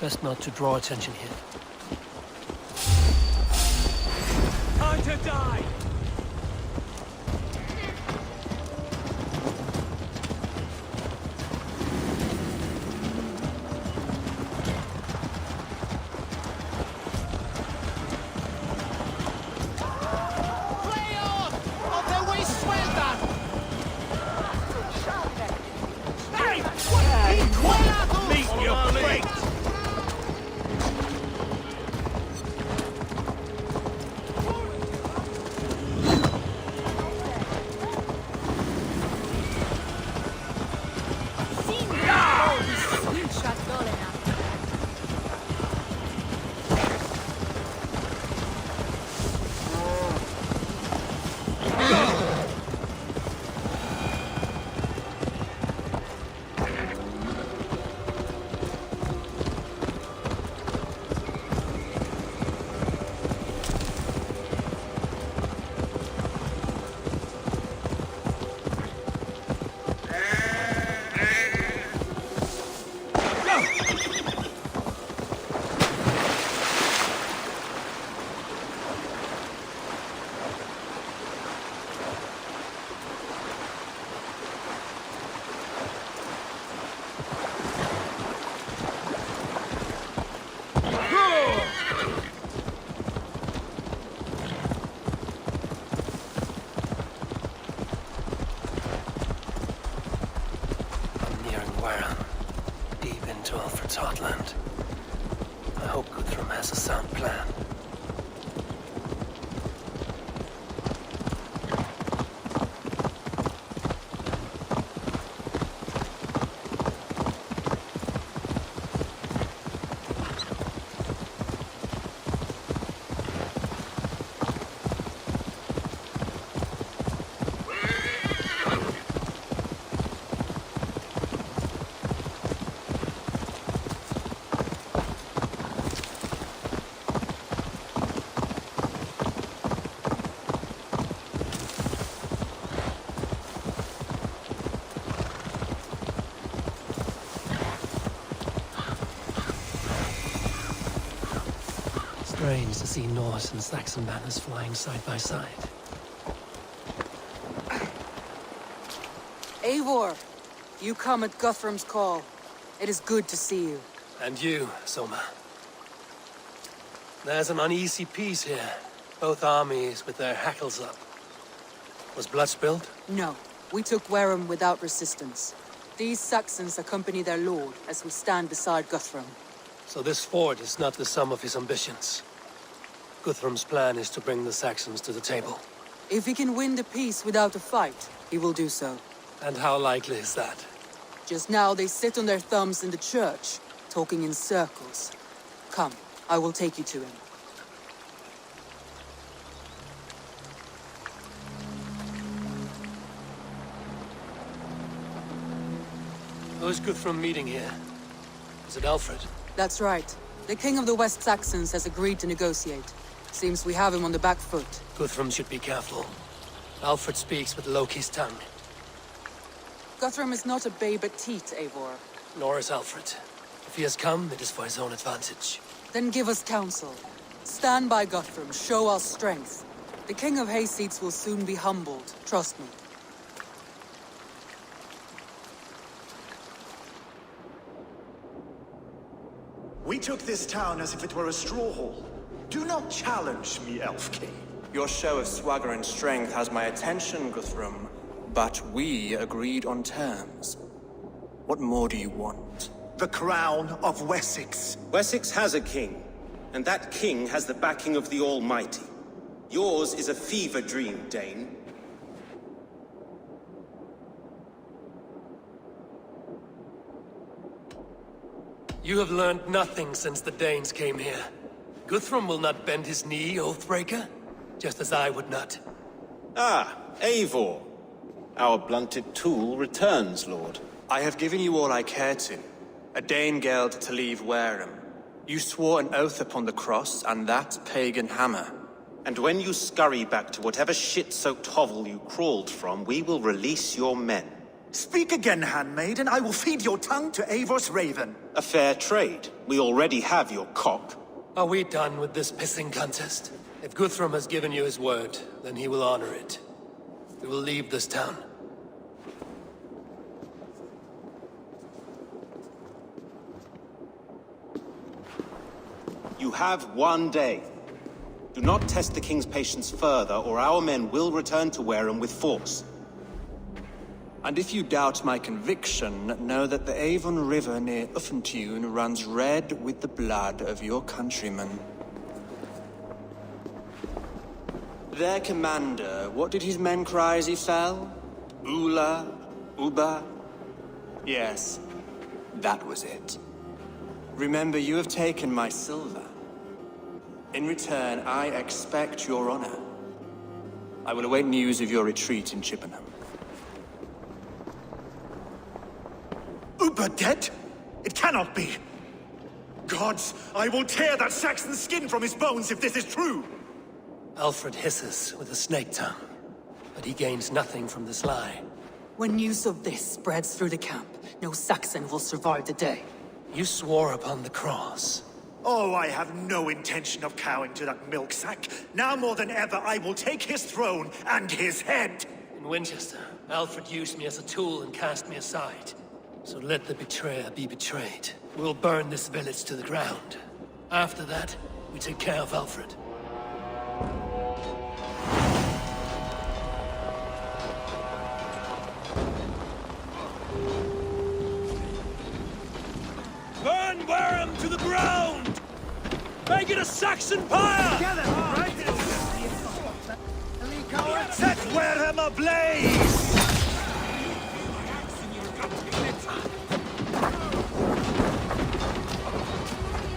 Best not to draw attention here. Time to die! Heartland. I hope Guthrum has a sound plan. Strange to see Norse and Saxon banners flying side by side. Eivor, you come at Guthrum's call. It is good to see you. And you, Soma. There's an uneasy peace here. Both armies with their hackles up. Was blood spilled? No, we took Wareham without resistance. These Saxons accompany their lord as we stand beside Guthrum. So this fort is not the sum of his ambitions. Guthrum's plan is to bring the Saxons to the table. If he can win the peace without a fight, he will do so. And how likely is that? Just now they sit on their thumbs in the church, talking in circles. Come, I will take you to him. Who is Guthrum meeting here? Is it Alfred? That's right. The king of the West Saxons has agreed to negotiate. Seems we have him on the back foot. Guthrum should be careful. Alfred speaks with Loki's tongue. Guthrum is not a babe at teat, Eivor. Nor is Alfred. If he has come, it is for his own advantage. Then give us counsel. Stand by Guthrum, show our strength. The king of Hayseeds will soon be humbled, trust me. We took this town as if it were a straw hall. Do not challenge me, Elf King. Your show of swagger and strength has my attention, Guthrum. But we agreed on terms. What more do you want? The crown of Wessex. Wessex has a king, and that king has the backing of the Almighty. Yours is a fever dream, Dane. You have learned nothing since the Danes came here. Guthrum will not bend his knee, Oathbreaker, just as I would not. Ah, Eivor. Our blunted tool returns, Lord. I have given you all I care to. A Danegeld to leave Wareham. You swore an oath upon the cross, and that pagan hammer. And when you scurry back to whatever shit-soaked hovel you crawled from, we will release your men. Speak again, handmaid, and I will feed your tongue to Avos Raven. A fair trade. We already have your cock. Are we done with this pissing contest? If Guthrum has given you his word, then he will honor it. We will leave this town. You have 1 day. Do not test the king's patience further, or our men will return to Wareham with force. And if you doubt my conviction, know that the Avon River near Uffentune runs red with the blood of your countrymen. Their commander, what did his men cry as he fell? Ula? Uba? Yes, that was it. Remember, you have taken my silver. In return, I expect your honor. I will await news of your retreat in Chippenham. Uber dead? It cannot be! Gods, I will tear that Saxon's skin from his bones if this is true! Alfred hisses with a snake tongue, but he gains nothing from this lie. When news of this spreads through the camp, no Saxon will survive the day. You swore upon the cross. Oh, I have no intention of cowing to that milk sack. Now more than ever, I will take his throne and his head! In Winchester, Alfred used me as a tool and cast me aside. So let the betrayer be betrayed. We'll burn this village to the ground. After that, we take care of Alfred. Burn Wareham to the ground! Make it a Saxon pyre! Set Wareham ablaze!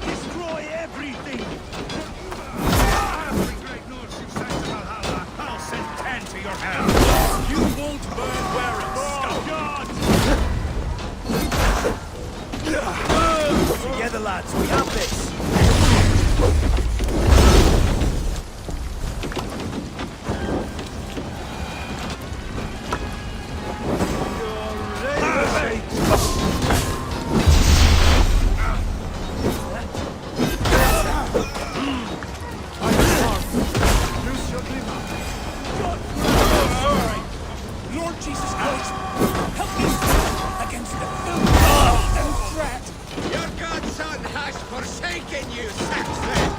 Destroy everything! Every great North successor Valhalla, I'll send 10 to your house! You won't burn Wareham, scum! Together, lads, we have this! Lord Jesus Christ, help me against the filth and threat! Your godson has forsaken you, Saxon!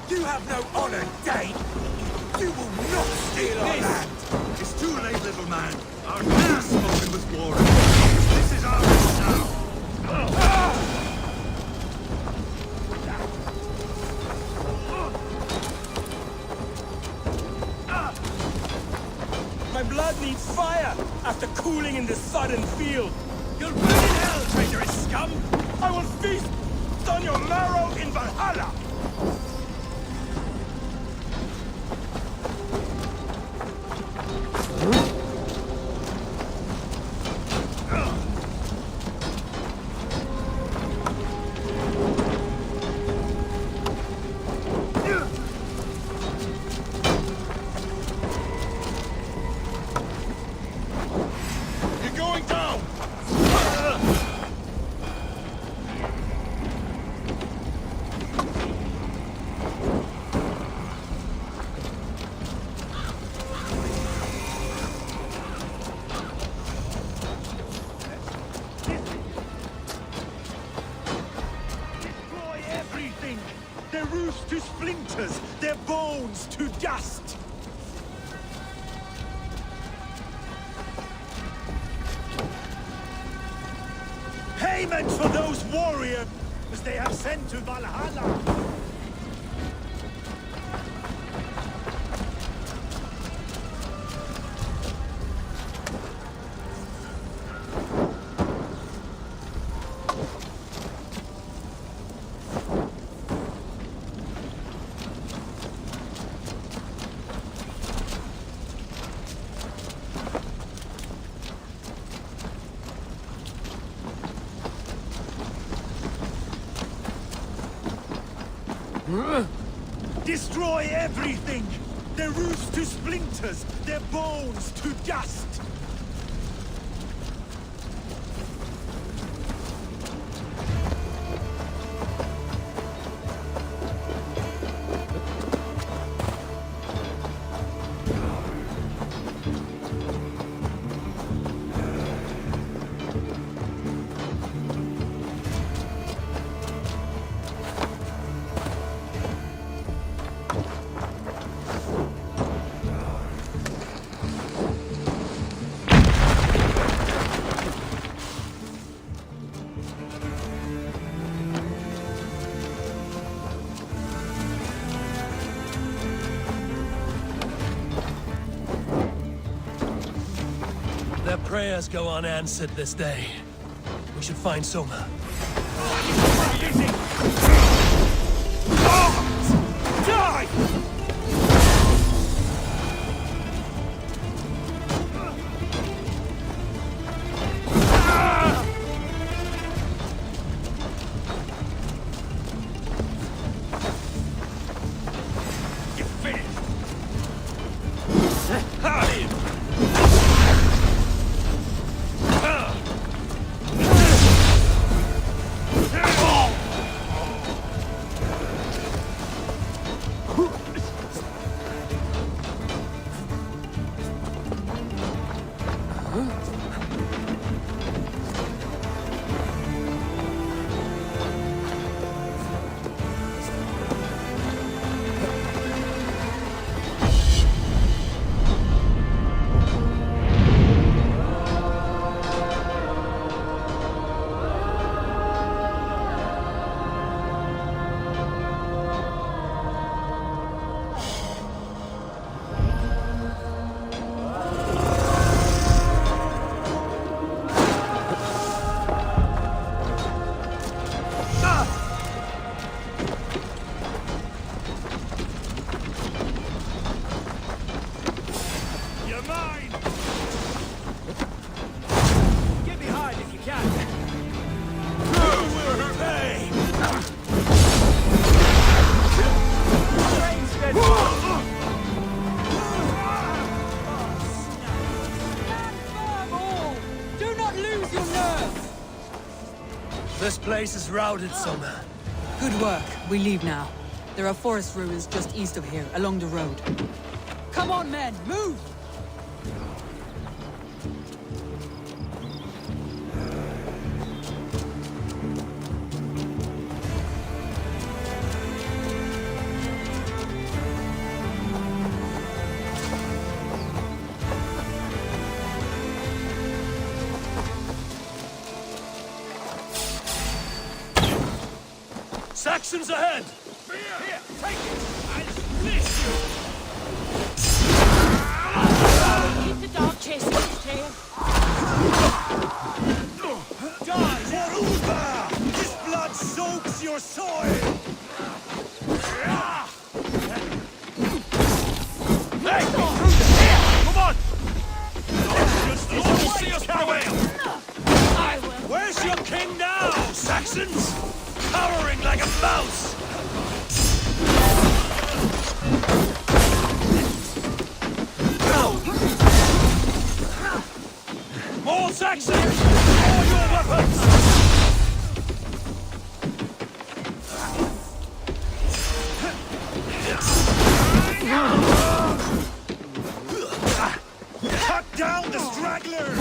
You have no honor, Dane! You will not steal our land! It's too late, little man. Our last spoken with glory. This is ours now. My blood needs fire after cooling in this sodden field! You'll burn in hell, traitorous scum! I will feast on your marrow in Valhalla! You're going down! Destroy everything! Their roofs to splinters, their bones to dust! Payment for those warriors they have sent to Valhalla! Destroy everything! Their roofs to splinters, their bones to dust! Their prayers go unanswered this day. We should find Soma. Die! You're finished! This place is routed, Soma. Good work. We leave now. There are forest ruins just east of here, along the road. Come on, men! Move! Saxons ahead! Here, take it! I'll finish you! Keep the dog chasing his tail. Die! For Uber! His blood soaks your soil! Hey! Come on! Just see us prevail! I will. Where's your king now, Saxons? Cowering like a mouse! More Saxons! All your weapons! Cut down the stragglers!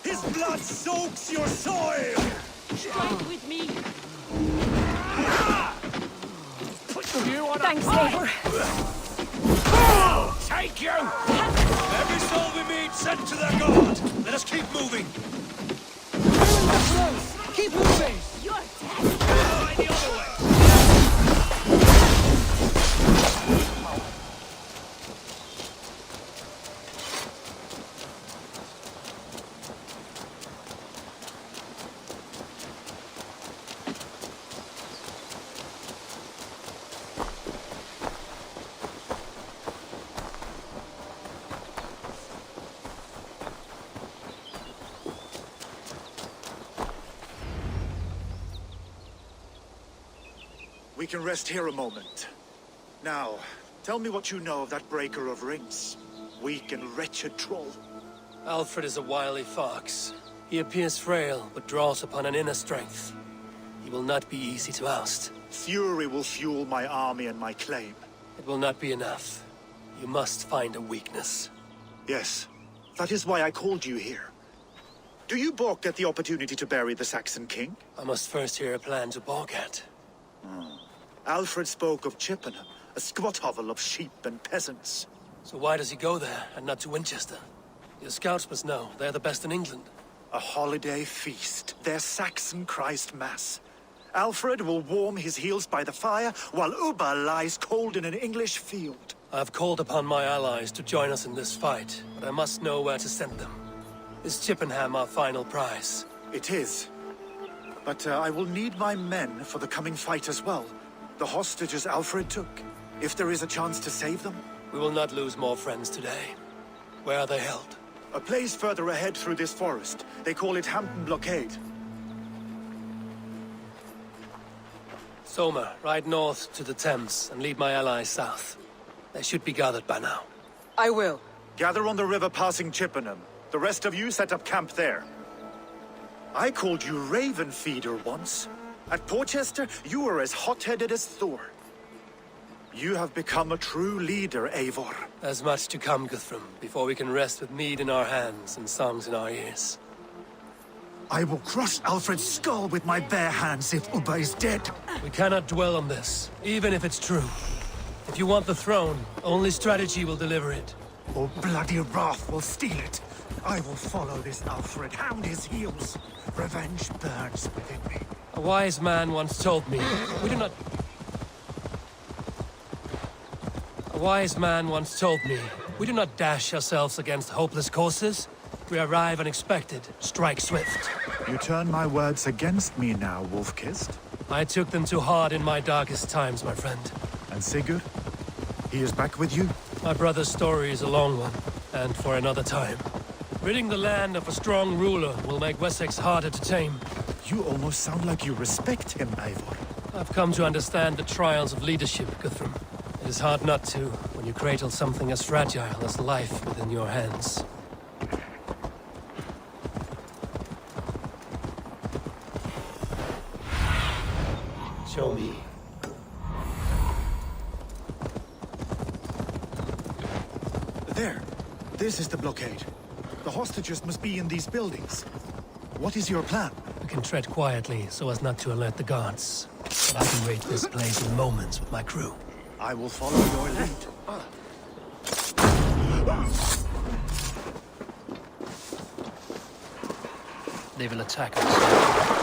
His blood soaks your soil! Strike with me. Thanks, neighbor. Take you! Every soul we meet sent to their god! Let us keep moving! Keep moving! You're dead. The other way! We can rest here a moment. Now, tell me what you know of that breaker of rings. Weak and wretched troll. Alfred is a wily fox. He appears frail, but draws upon an inner strength. He will not be easy to oust. Fury will fuel my army and my claim. It will not be enough. You must find a weakness. Yes, that is why I called you here. Do you balk at the opportunity to bury the Saxon king? I must first hear a plan to balk at. Alfred spoke of Chippenham, a squat hovel of sheep and peasants. So why does he go there, and not to Winchester? Your scouts must know. They're the best in England. A holiday feast, their Saxon Christ Mass. Alfred will warm his heels by the fire, while Uba lies cold in an English field. I have called upon my allies to join us in this fight, but I must know where to send them. Is Chippenham our final prize? It is. But I will need my men for the coming fight as well. The hostages Alfred took. If there is a chance to save them. We will not lose more friends today. Where are they held? A place further ahead through this forest. They call it Hampton Blockade. Soma, ride north to the Thames and lead my allies south. They should be gathered by now. I will. Gather on the river passing Chippenham. The rest of you set up camp there. I called you Raven Feeder once. At Porchester, you were as hot-headed as Thor. You have become a true leader, Eivor. There's much to come, Guthrum, before we can rest with mead in our hands and songs in our ears. I will crush Alfred's skull with my bare hands if Uba is dead. We cannot dwell on this, even if it's true. If you want the throne, only strategy will deliver it. Or bloody wrath will steal it. I will follow this Alfred, hound his heels. Revenge burns within me. A wise man once told me, we do not dash ourselves against hopeless courses. We arrive unexpected, strike swift. You turn my words against me now, Wolf-Kissed. I took them too hard in my darkest times, my friend. And Sigurd? He is back with you? My brother's story is a long one, and for another time. Ridding the land of a strong ruler will make Wessex harder to tame. You almost sound like you respect him, Eivor. I've come to understand the trials of leadership, Guthrum. It is hard not to, when you cradle something as fragile as life within your hands. Show me. There. This is the blockade. The hostages must be in these buildings. What is your plan? We can tread quietly so as not to alert the guards. But I can raid this place in moments with my crew. I will follow your lead. They will attack us.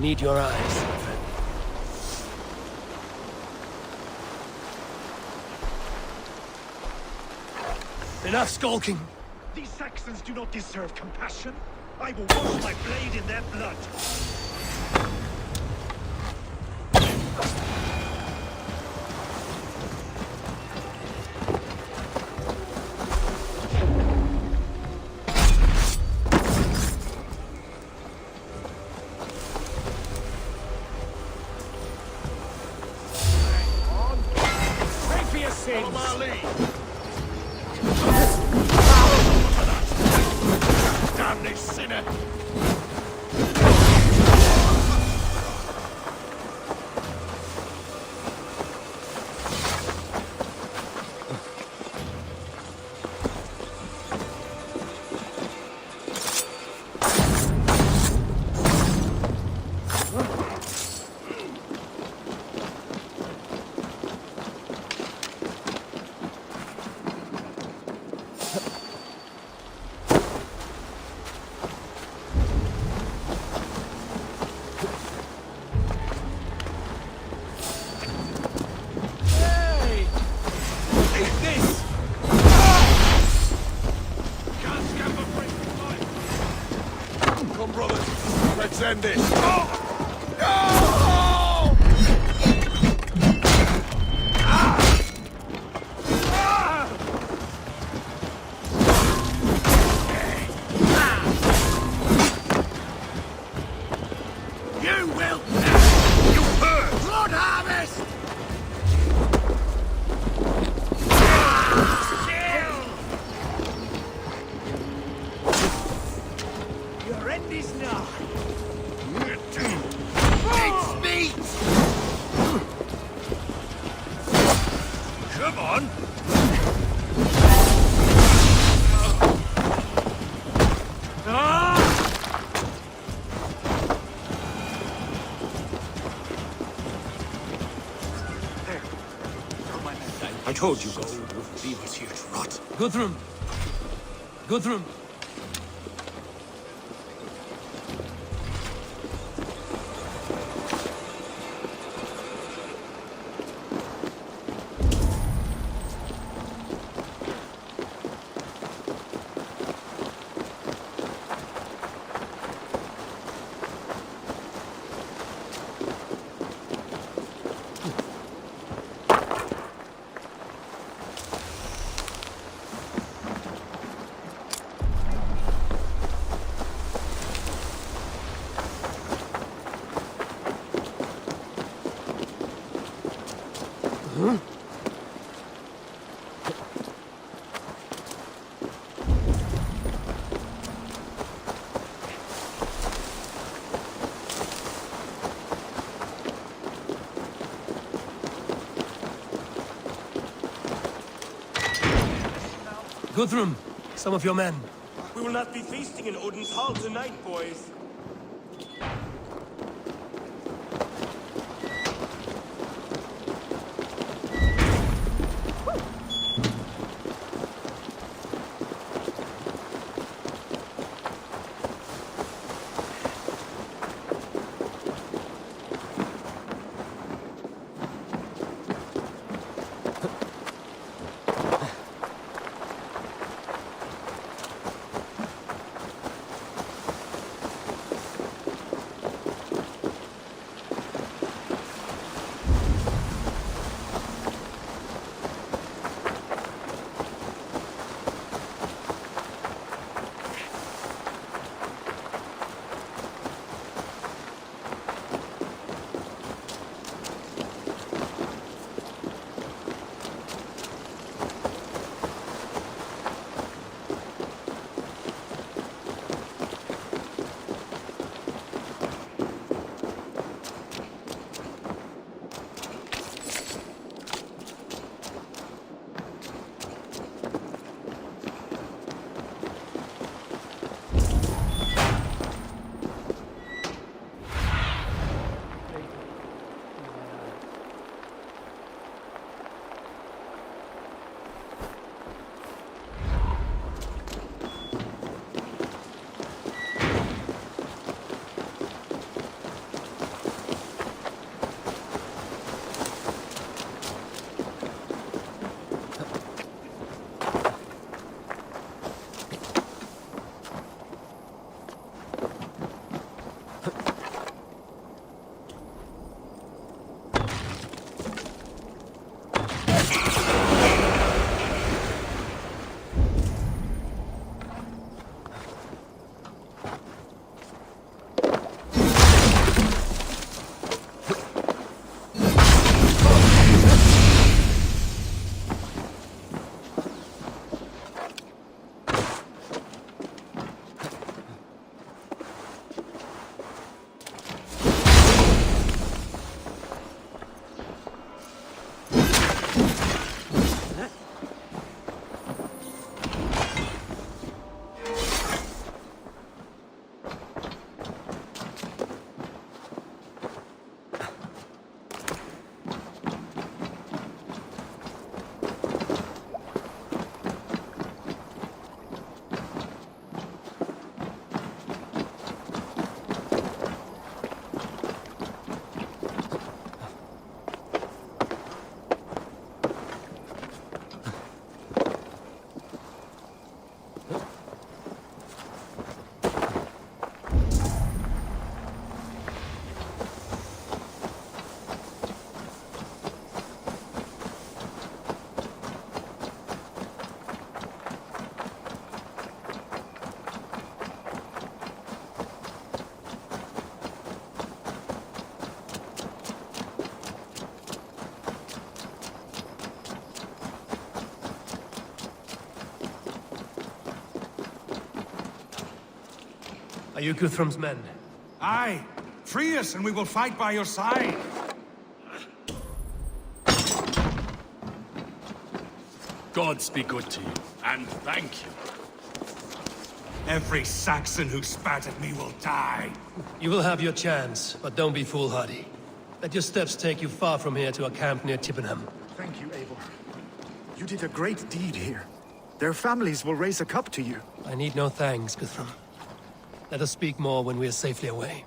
need your eyes. Enough skulking. These Saxons do not deserve compassion. I will wash my blade in their blood. Pray for your sins! Follow my lead. Damn this sinner! Hey! Eat this! Can't scamper free life. Come, brothers. Let's end this. You will. You heard. Blood harvest. Your end is nigh. It's meat! Come on! I told you, Guthrum wouldn't leave us here to rot. Guthrum! Guthrum! Guthrum, some of your men. We will not be feasting in Odin's hall tonight, boys. Are you Guthrum's men? Aye. Free us and we will fight by your side. Gods be good to you, and thank you. Every Saxon who spat at me will die. You will have your chance, but don't be foolhardy. Let your steps take you far from here to a camp near Chippenham. Thank you, Eivor. You did a great deed here. Their families will raise a cup to you. I need no thanks, Guthrum. Let us speak more when we are safely away.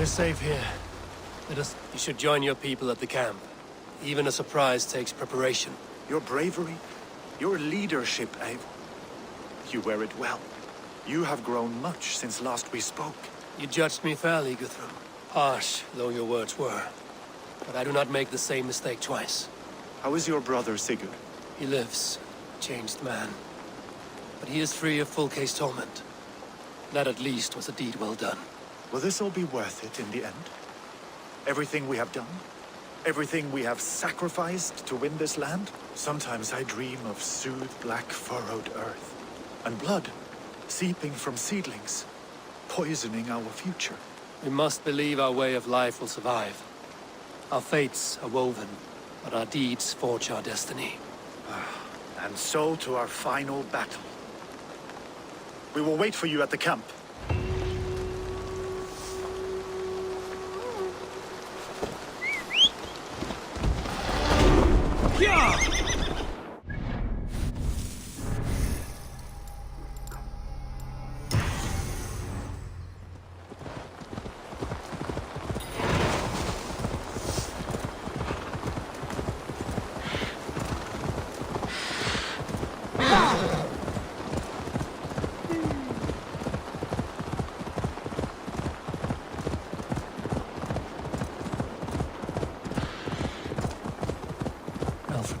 We're safe here. You should join your people at the camp. Even a surprise takes preparation. Your bravery, your leadership, Eivor. You wear it well. You have grown much since last we spoke. You judged me fairly, Guthrum. Harsh, though your words were. But I do not make the same mistake twice. How is your brother, Sigurd? He lives, a changed man. But he is free of full case torment. That at least was a deed well done. Will this all be worth it in the end? Everything we have done? Everything we have sacrificed to win this land? Sometimes I dream of soothed black furrowed earth. And blood seeping from seedlings, poisoning our future. We must believe our way of life will survive. Our fates are woven, but our deeds forge our destiny. And so to our final battle. We will wait for you at the camp.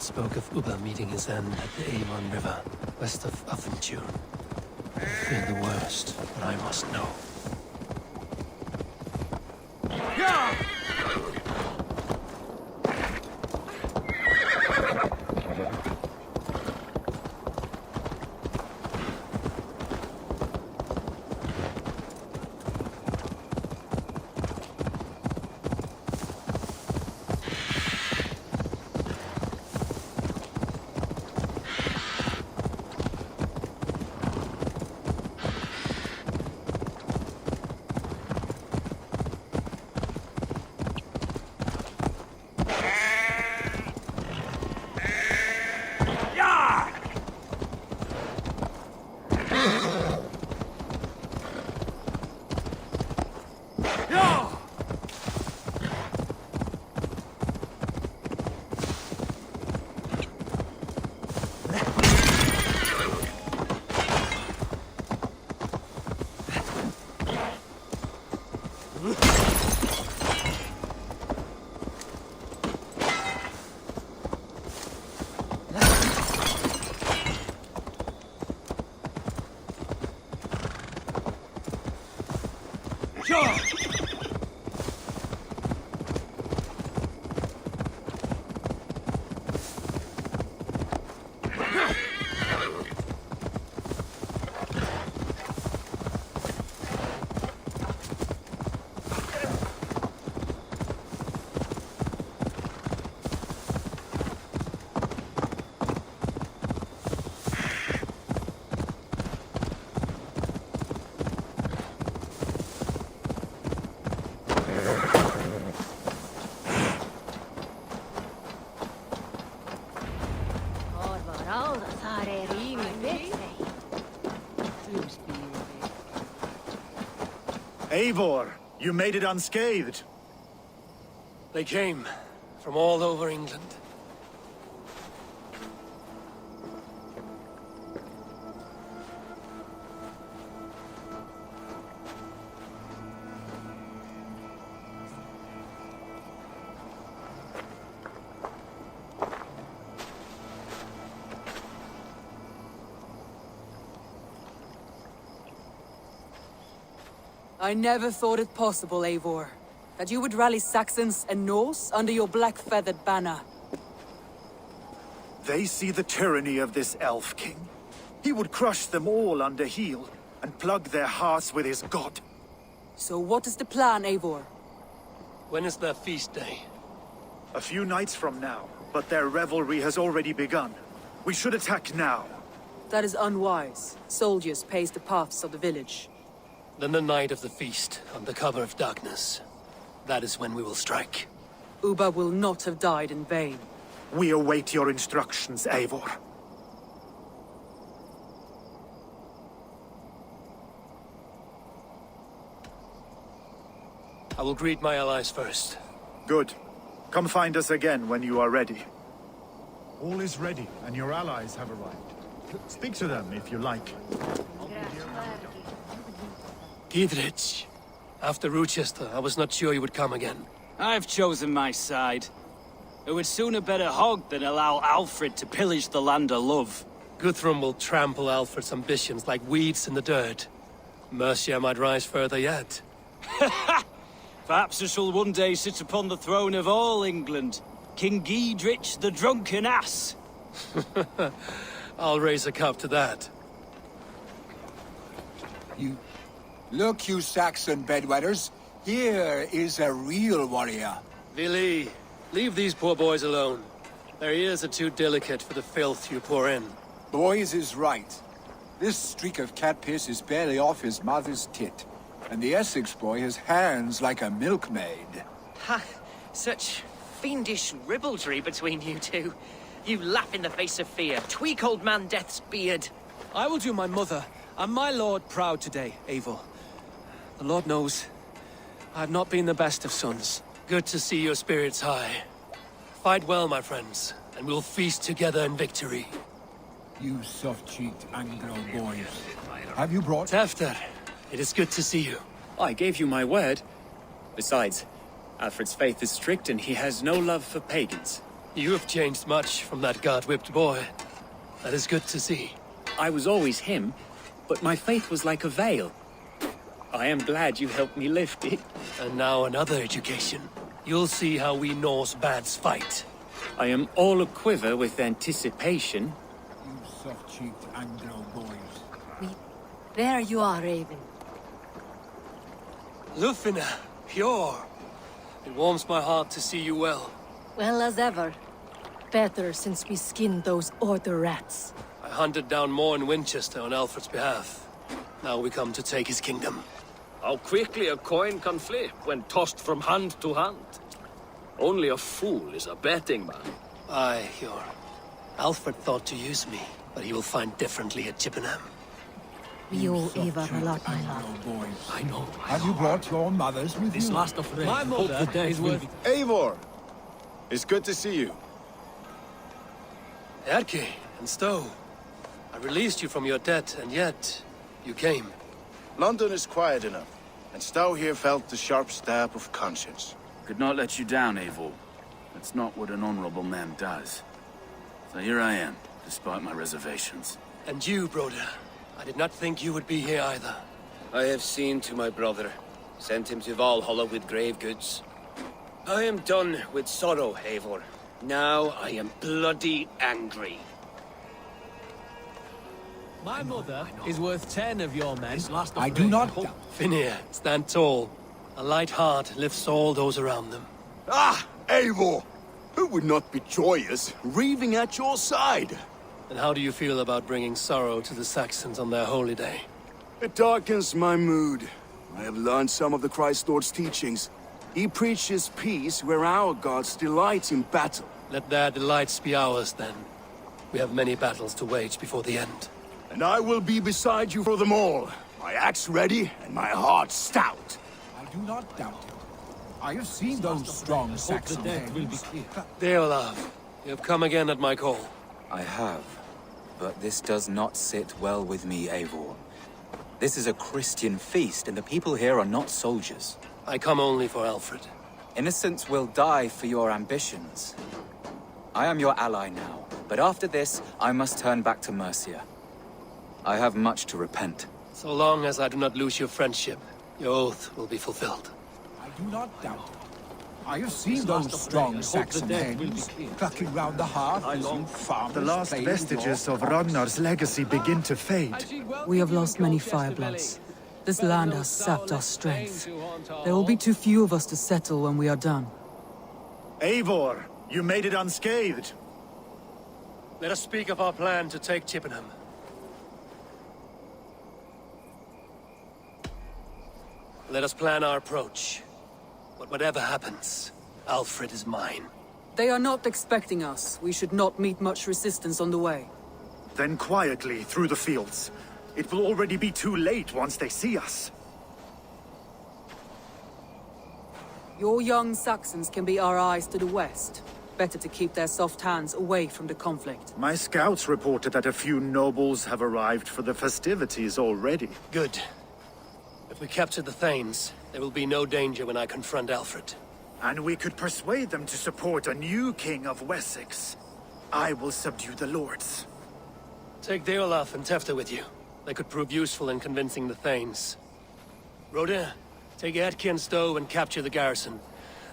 Spoke of Uba meeting his end at the Avon River, west of Affenture. I fear the worst, but I must know. Sure! Eivor, you made it unscathed. They came from all over England. I never thought it possible, Eivor, that you would rally Saxons and Norse under your black-feathered banner. They see the tyranny of this elf king. He would crush them all under heel and plug their hearts with his god. So what is the plan, Eivor? When is their feast day? A few nights from now, but their revelry has already begun. We should attack now. That is unwise. Soldiers pace the paths of the village. Then the night of the feast, under cover of darkness. That is when we will strike. Uba will not have died in vain. We await your instructions, Eivor. I will greet my allies first. Good. Come find us again when you are ready. All is ready, and your allies have arrived. Speak to them if you like. Gidrich, after Rochester, I was not sure you would come again. I've chosen my side. It would sooner bet a hog than allow Alfred to pillage the land of love. Guthrum will trample Alfred's ambitions like weeds in the dirt. Mercia might rise further yet. Perhaps I shall one day sit upon the throne of all England. King Giedrich the drunken ass. I'll raise a cup to that. Look, you Saxon bedwetters. Here is a real warrior. Vili, leave these poor boys alone. Their ears are too delicate for the filth you pour in. Boys is right. This streak of cat piss is barely off his mother's tit. And the Essex boy has hands like a milkmaid. Ha! Such fiendish ribaldry between you two. You laugh in the face of fear. Tweak old man Death's beard. I will do my mother and my lord proud today, Eivor. The Lord knows, I have not been the best of sons. Good to see your spirits high. Fight well, my friends, and we'll feast together in victory. You soft-cheeked Anglo boys. Have you brought... Tefter, it is good to see you. I gave you my word. Besides, Alfred's faith is strict and he has no love for pagans. You have changed much from that god-whipped boy. That is good to see. I was always him, but my faith was like a veil. I am glad you helped me lift it. And now another education. You'll see how we Norse bads fight. I am all aquiver with anticipation. You soft-cheeked Anglo boys. There you are, Raven. Lufina, pure. It warms my heart to see you well. Well as ever. Better since we skinned those Order rats. I hunted down more in Winchester on Alfred's behalf. Now we come to take his kingdom. How quickly a coin can flip when tossed from hand to hand. Only a fool is a betting man. Aye, Hjor. Alfred thought to use me, but he will find differently at Chippenham. We owe Eivor a lot, my love. Boys. I know. Have you brought your mothers with you? This last of rain. My mother the day's worth. Eivor! It's good to see you. Erke and Stowe. I released you from your debt, and yet you came. London is quiet enough, and Stowe here felt the sharp stab of conscience. Could not let you down, Eivor. That's not what an honorable man does. So here I am, despite my reservations. And you, Broder. I did not think you would be here either. I have seen to my brother. Sent him to Valhalla with grave goods. I am done with sorrow, Eivor. Now I am bloody angry. My mother is worth 10 of your men. I do not doubt. Finir, stand tall. A light heart lifts all those around them. Ah, Eivor! Who would not be joyous, raving at your side? And how do you feel about bringing sorrow to the Saxons on their holy day? It darkens my mood. I have learned some of the Christ Lord's teachings. He preaches peace where our gods delight in battle. Let their delights be ours, then. We have many battles to wage before the end. And I will be beside you for them all. My axe ready and my heart stout. I do not doubt it. I have seen those strong Saxon hands. Deolaf, you have come again at my call. I have. But this does not sit well with me, Eivor. This is a Christian feast, and the people here are not soldiers. I come only for Alfred. Innocents will die for your ambitions. I am your ally now, but after this, I must turn back to Mercia. I have much to repent. So long as I do not lose your friendship, your oath will be fulfilled. I do not doubt it. I have seen those strong Saxon hands clucking round the hearth as you farmers The last play vestiges your of Ragnar's legacy begin to fade. We have lost many firebloods. This land has sapped our strength. There will be too few of us to settle when we are done. Eivor, you made it unscathed. Let us speak of our plan to take Chippenham. Let us plan our approach. But whatever happens, Alfred is mine. They are not expecting us. We should not meet much resistance on the way. Then quietly through the fields. It will already be too late once they see us. Your young Saxons can be our eyes to the west. Better to keep their soft hands away from the conflict. My scouts reported that a few nobles have arrived for the festivities already. Good. If we capture the Thanes, there will be no danger when I confront Alfred. And we could persuade them to support a new king of Wessex. I will subdue the lords. Take Deolaf and Tefta with you. They could prove useful in convincing the Thanes. Rhoda, take Edki and Stowe and capture the garrison.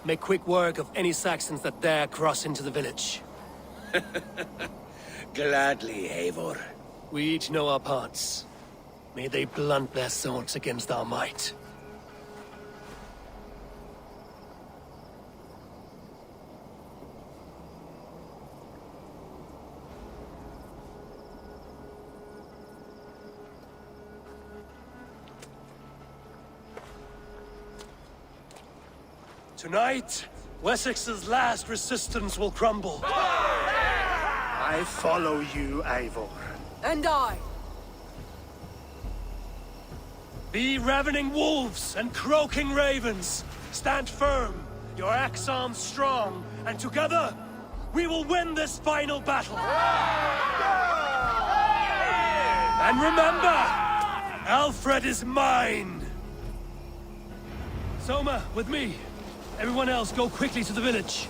Make quick work of any Saxons that dare cross into the village. Gladly, Eivor. We each know our parts. May they blunt their swords against our might. Tonight, Wessex's last resistance will crumble. I follow you, Eivor. And I. Be ravening wolves and croaking ravens. Stand firm, your axe arms strong, and together, we will win this final battle. And remember, Alfred is mine. Soma, with me. Everyone else, go quickly to the village.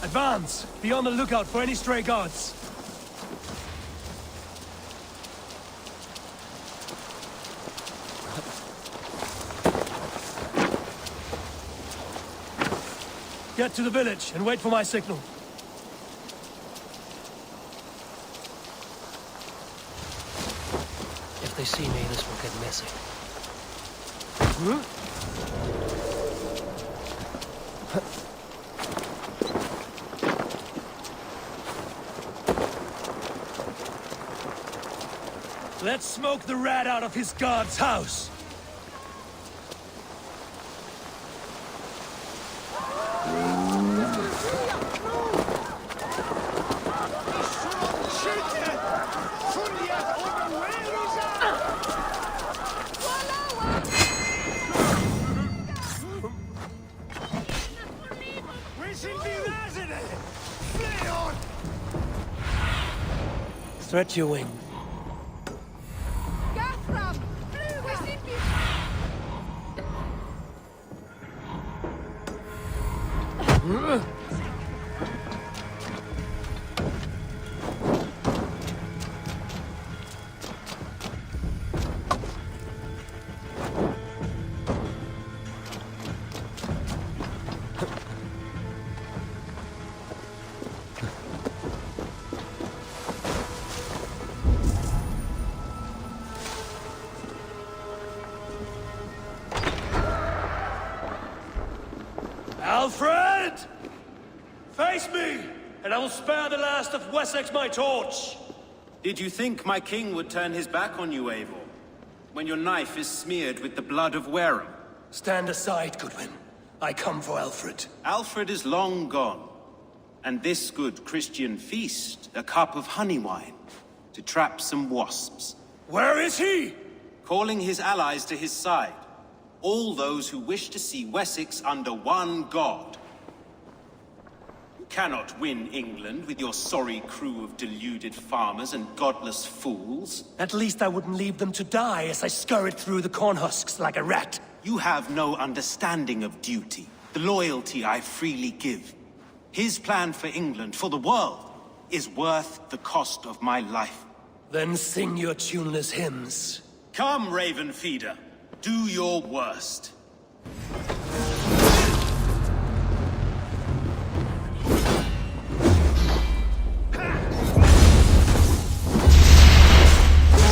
Advance! Be on the lookout for any stray guards. Get to the village and wait for my signal. If they see me, this will get messy. Let's smoke the rat out of his god's house. Stretch your wing. me, and I will spare the last of Wessex my torch! Did you think my king would turn his back on you, Eivor? When your knife is smeared with the blood of Wareham? Stand aside, Goodwin. I come for Alfred. Alfred is long gone. And this good Christian feast, a cup of honey wine, to trap some wasps. Where is he? Calling his allies to his side. All those who wish to see Wessex under one god. You cannot win England with your sorry crew of deluded farmers and godless fools. At least I wouldn't leave them to die as I scurried through the corn husks like a rat. You have no understanding of duty, the loyalty I freely give. His plan for England, for the world, is worth the cost of my life. Then sing your tuneless hymns. Come, Raven Feeder. Do your worst. For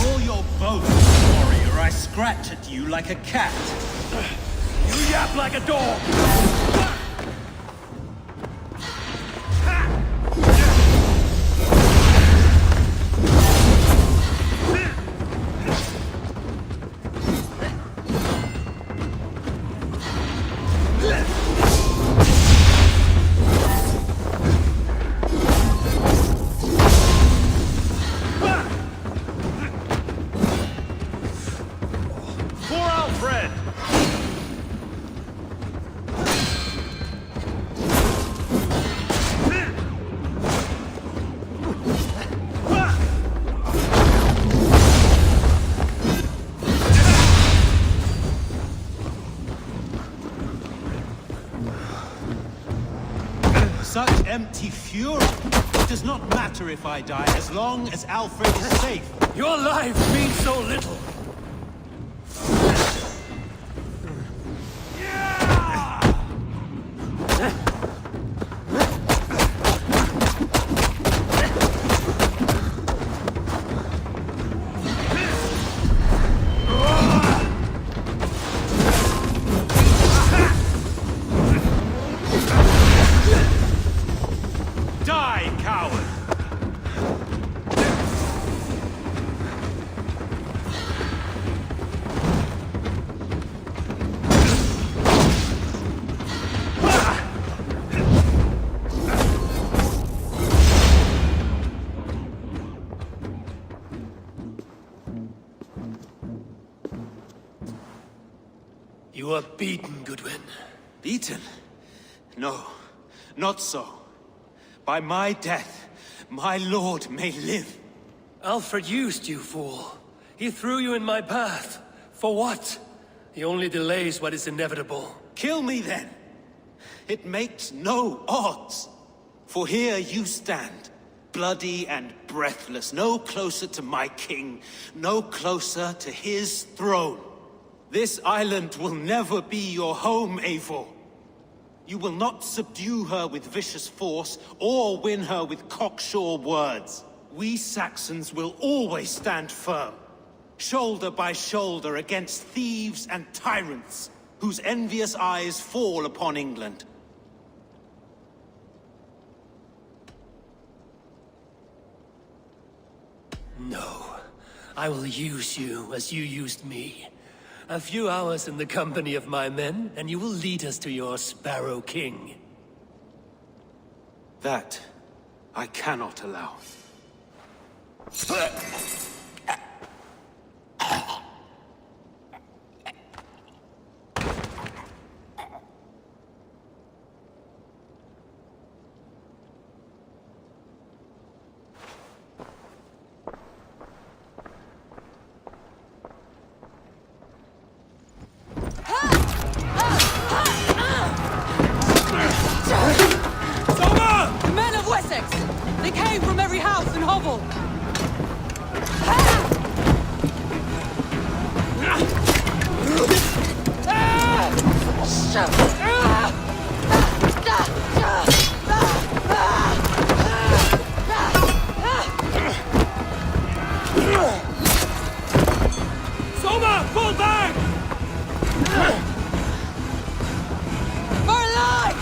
all your boasts, warrior, I scratch at you like a cat. You yap like a dog! Such empty fury. It does not matter if I die, as long as Alfred is safe. Your life means so little. You are beaten, Goodwin. Beaten? No, not so. By my death, my lord may live. Alfred used you, fool. He threw you in my path. For what? He only delays what is inevitable. Kill me then. It makes no odds. For here you stand, bloody and breathless, no closer to my king, no closer to his throne. This island will never be your home, Eivor. You will not subdue her with vicious force, or win her with cocksure words. We Saxons will always stand firm, shoulder by shoulder against thieves and tyrants, whose envious eyes fall upon England. No. I will use you as you used me. A few hours in the company of my men, and you will lead us to your Sparrow King. That I cannot allow. They came from every house and hovel! Soma, pull back! For life!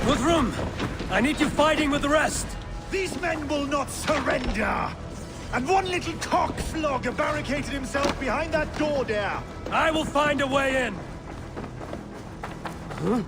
Guthrum! I need you fighting with the rest! These men will not surrender! And one little cockflogger barricaded himself behind that door there! I will find a way in! Huh?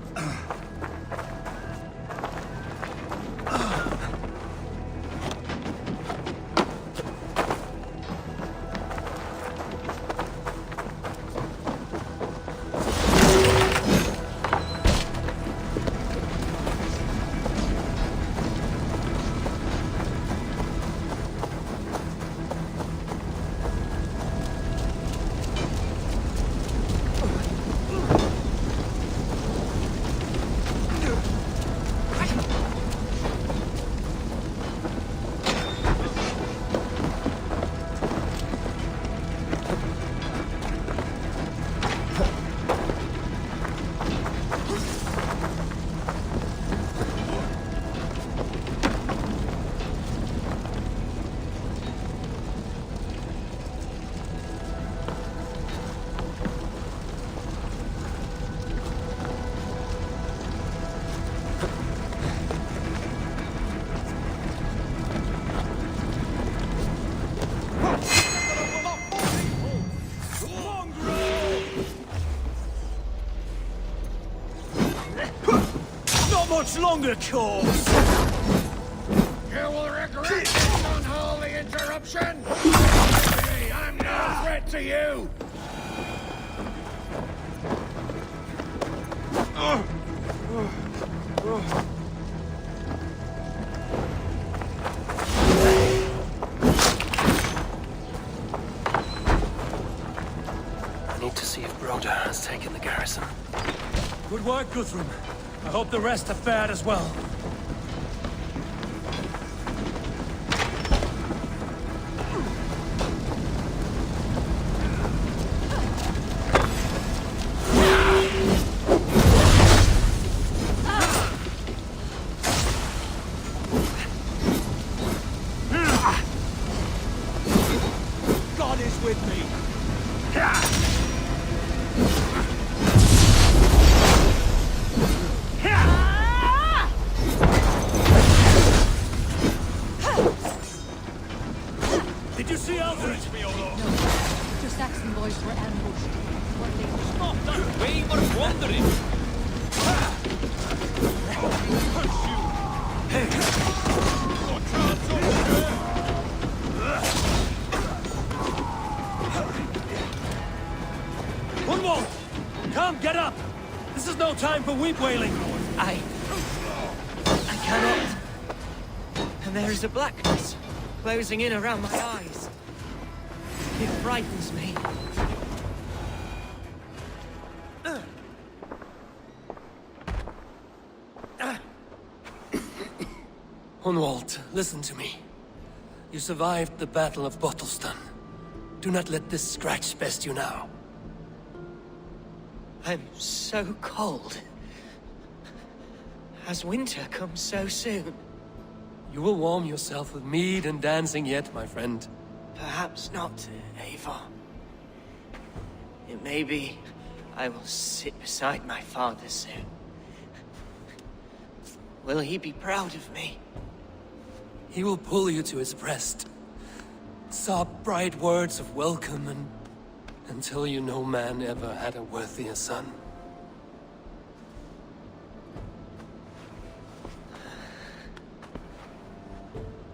Longer course! You will regret this unholy interruption! I'm no threat to you! I need to see if Broda has taken the garrison. Good work, Guthrum. I hope the rest have fared as well. God is with me. Did you see Alfred? The Saxon boys were ambushed. Stop that! We were wandering! Hunwald! Come, get up! This is no time for weep wailing! I cannot. And there is a blackness closing in around my eyes. It frightens me. Hunwald, listen to me. You survived the Battle of Bottleston. Do not let this scratch best you now. I'm so cold. Has winter come so soon? You will warm yourself with mead and dancing yet, my friend. Perhaps not, Eivor. It may be I will sit beside my father soon. Will he be proud of me? He will pull you to his breast. Sob bright words of welcome and tell you no man ever had a worthier son.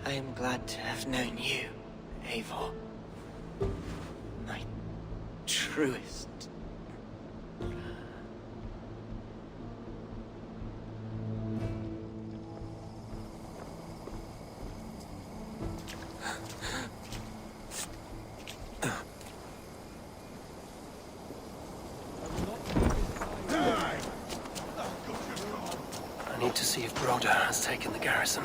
I am glad to have known you, Eivor. My truest. I need to see if Broda has taken the garrison.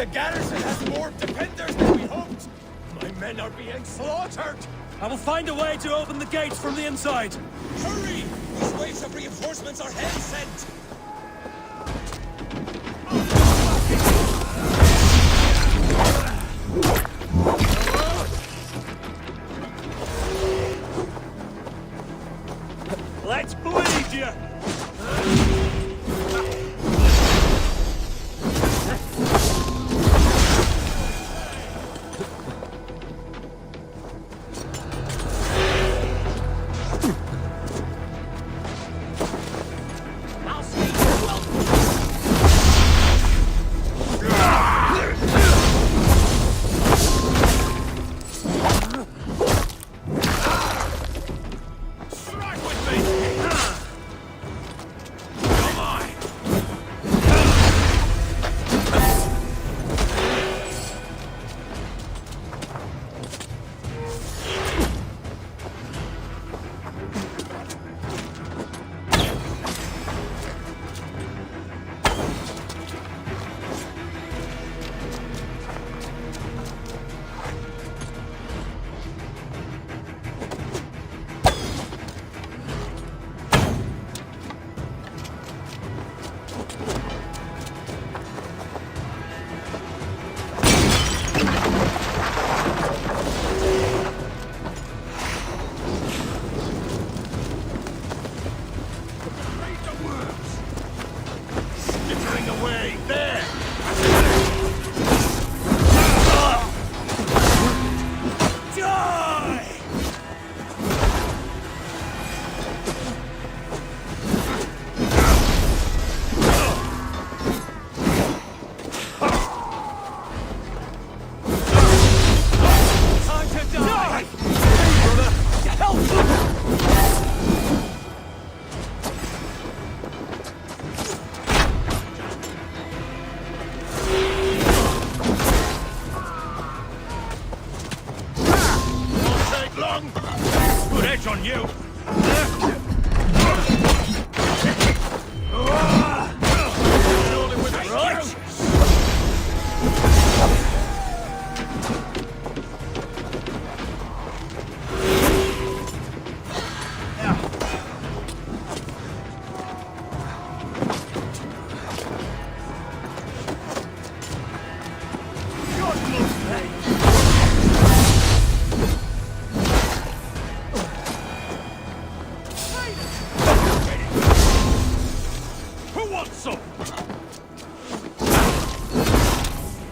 The garrison has more defenders than we hoped! My men are being slaughtered! I will find a way to open the gates from the inside. Hurry! These waves of reinforcements are hell-sent! Let's bleed you!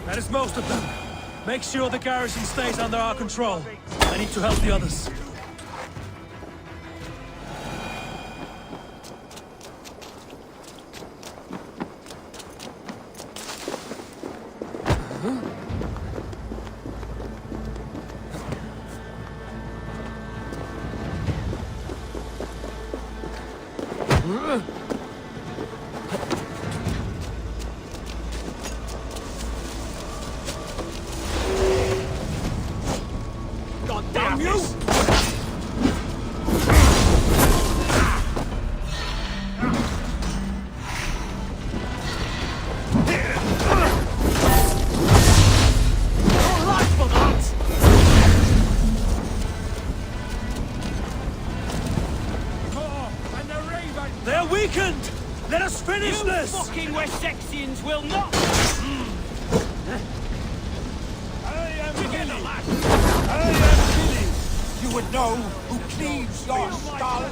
That is most of them. Make sure the garrison stays under our control. I need to help the others. Damn you! They're weakened! Let us finish this! Fucking Wessexians will not! I am Billy! You would know who cleaves your skull!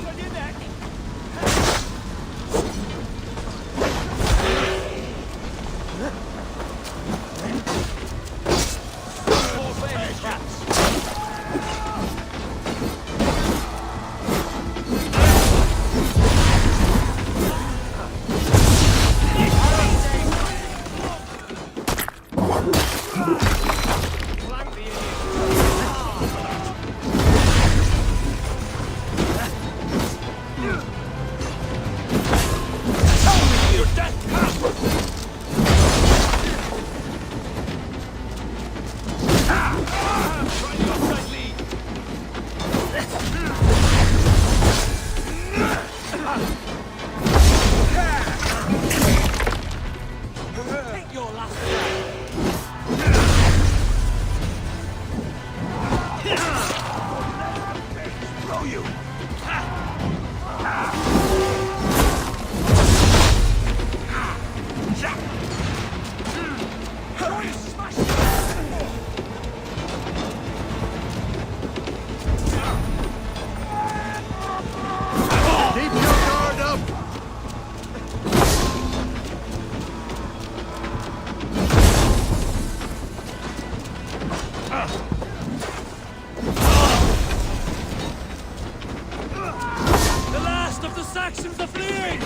Saxons are fleeing!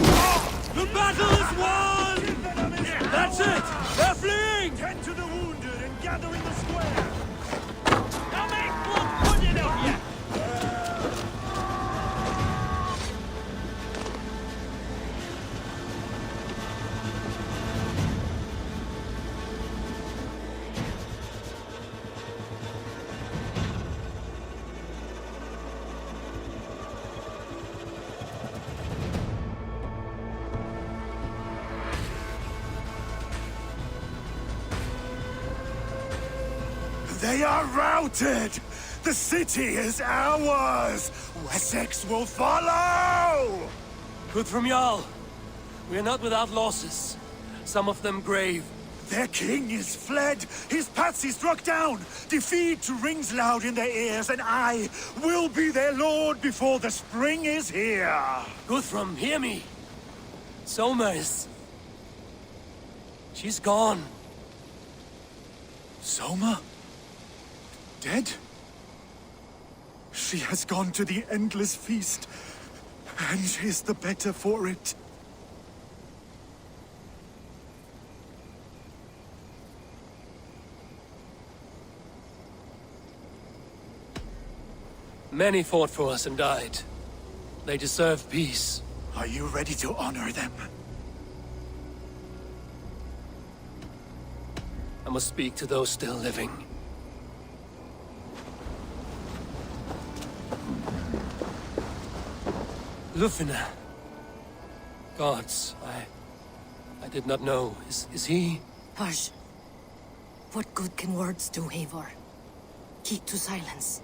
The battle is won! That's it! They're fleeing! Tend to the wounded and gather in the square! Now make blood pudding of you! They are routed! The city is ours! Wessex will follow! Good from Jarl. We are not without losses. Some of them grave. Their king is fled! His patsy struck down! Defeat rings loud in their ears, and I will be their lord before the spring is here! Guthrum, hear me! Soma is... she's gone. Soma? Dead? She has gone to the endless feast, and is the better for it. Many fought for us and died. They deserve peace. Are you ready to honor them? I must speak to those still living. Lufina. Gods, I did not know. Is he? Hush. What good can words do, Eivor? Keep to silence.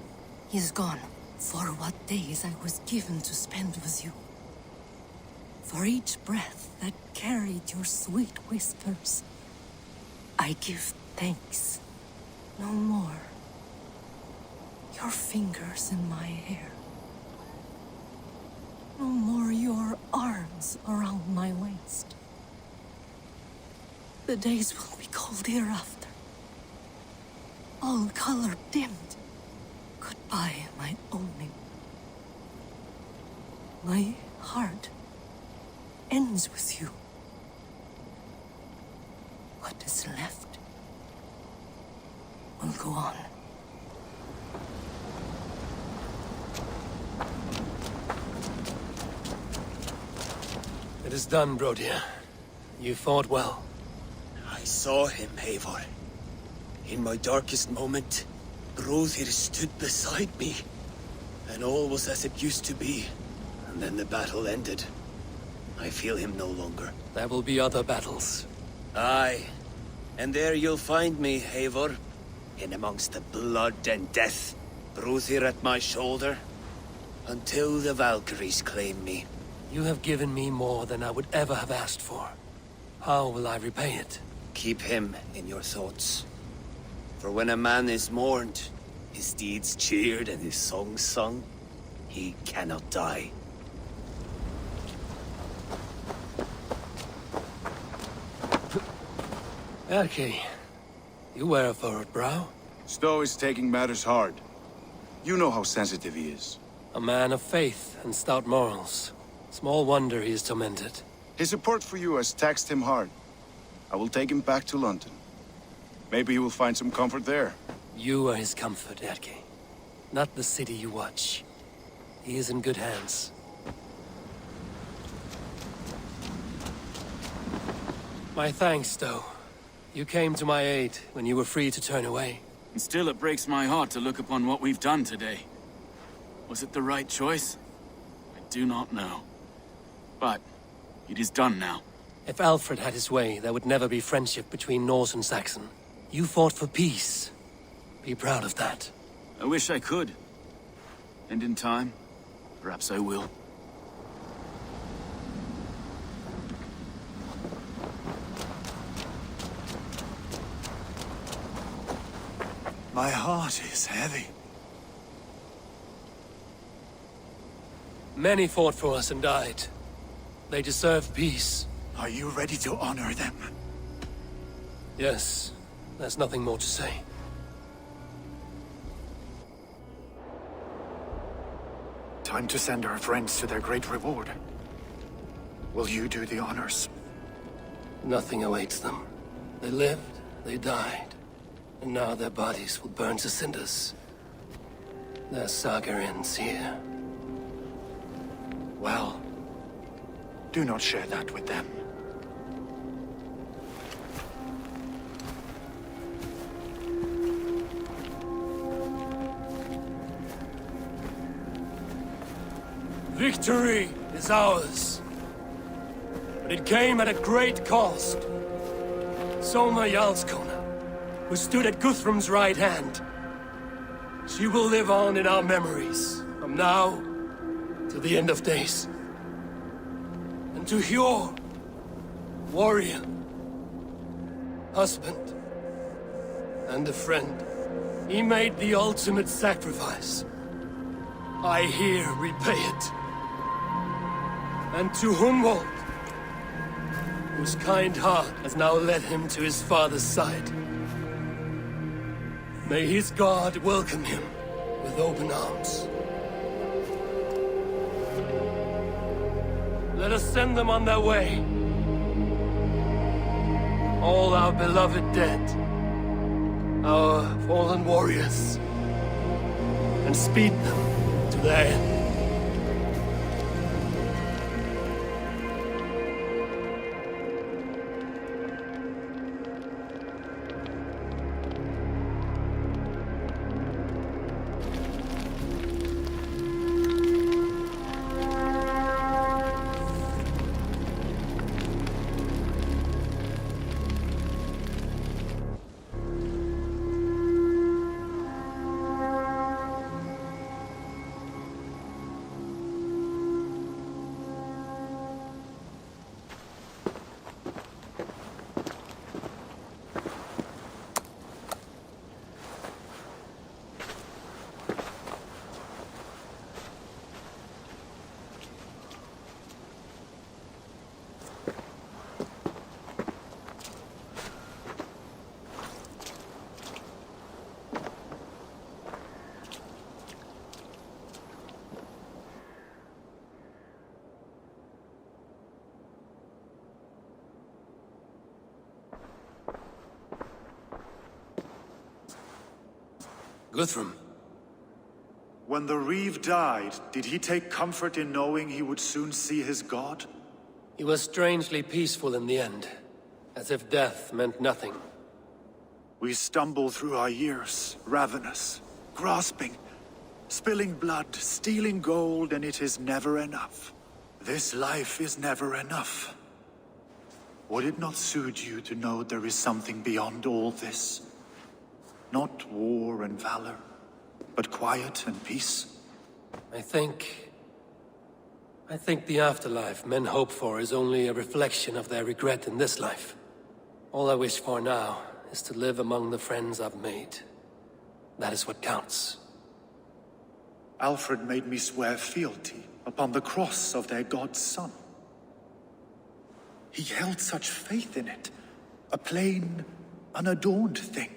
He is gone. For what days I was given to spend with you. For each breath that carried your sweet whispers. I give thanks. No more. Your fingers in my hair. No more your arms around my waist. The days will be cold hereafter. All color dimmed. Goodbye, my only. My heart ends with you. What is left will go on. It is done, Brodir. You fought well. I saw him, Eivor. In my darkest moment, Brodir stood beside me. And all was as it used to be. And then the battle ended. I feel him no longer. There will be other battles. Aye. And there you'll find me, Eivor. In amongst the blood and death. Brodir at my shoulder. Until the Valkyries claim me. You have given me more than I would ever have asked for. How will I repay it? Keep him in your thoughts. For when a man is mourned, his deeds cheered and his songs sung, he cannot die. Erki, you wear a furrowed brow. Stowe is taking matters hard. You know how sensitive he is. A man of faith and stout morals. Small wonder he is tormented. His support for you has taxed him hard. I will take him back to London. Maybe he will find some comfort there. You are his comfort, Erki. Not the city you watch. He is in good hands. My thanks, Stowe. You came to my aid when you were free to turn away. And still it breaks my heart to look upon what we've done today. Was it the right choice? I do not know. But it is done now. If Alfred had his way, there would never be friendship between Norse and Saxon. You fought for peace. Be proud of that. I wish I could. And in time, perhaps I will. My heart is heavy. Many fought for us and died. They deserve peace. Are you ready to honor them? Yes. There's nothing more to say. Time to send our friends to their great reward. Will you do the honors? Nothing awaits them. They lived, they died, and now their bodies will burn to cinders. Their saga ends here. Well, do not share that with them. Victory is ours. But it came at a great cost. Soma Jarlskona, who stood at Guthrum's right hand. She will live on in our memories, from now to the end of days. And to Hjor, warrior, husband, and a friend, he made the ultimate sacrifice. I here repay it. And to Humboldt, whose kind heart has now led him to his father's side. May his God welcome him with open arms. Let us send them on their way. All our beloved dead, our fallen warriors, and speed them to their end. Guthrum. When the Reeve died, did he take comfort in knowing he would soon see his god? He was strangely peaceful in the end, as if death meant nothing. We stumble through our years, ravenous, grasping, spilling blood, stealing gold, and it is never enough. This life is never enough. Would it not soothe you to know there is something beyond all this? Not war and valor, but quiet and peace? I think the afterlife men hope for is only a reflection of their regret in this life. All I wish for now is to live among the friends I've made. That is what counts. Alfred made me swear fealty upon the cross of their god's son. He held such faith in it, a plain, unadorned thing.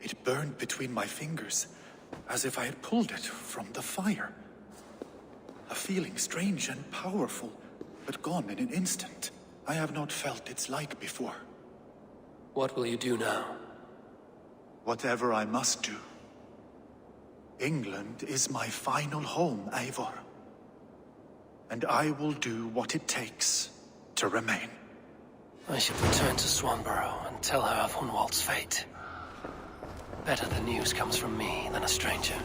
It burned between my fingers, as if I had pulled it from the fire. A feeling strange and powerful, but gone in an instant. I have not felt its like before. What will you do now? Whatever I must do. England is my final home, Eivor. And I will do what it takes to remain. I should return to Swanborough and tell her of Hunwald's fate. Better the news comes from me than a stranger.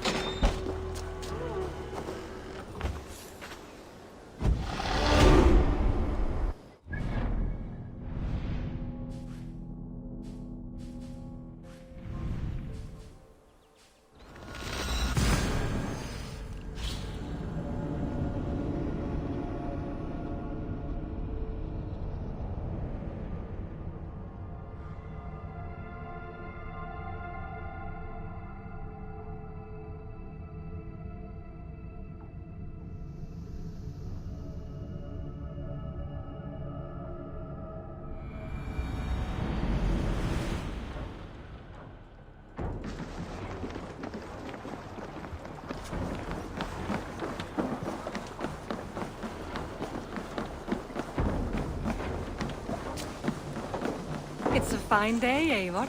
It's a fine day, Eivor.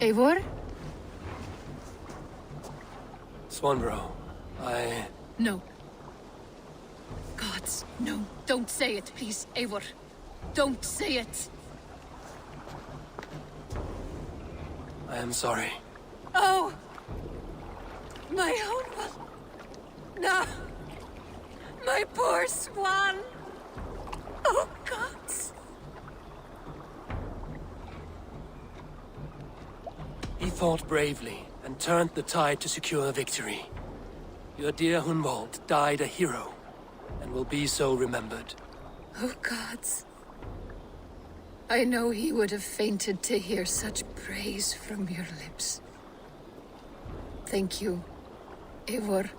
Eivor? Swanborough, No. Gods, no. Don't say it, please, Eivor. Don't say it. I am sorry. Oh! My own one. No. My poor swan. Oh, gods. He fought bravely and turned the tide to secure victory. Your dear Hunwald died a hero, and will be so remembered. Oh, gods. I know he would have fainted to hear such praise from your lips. Thank you, Eivor.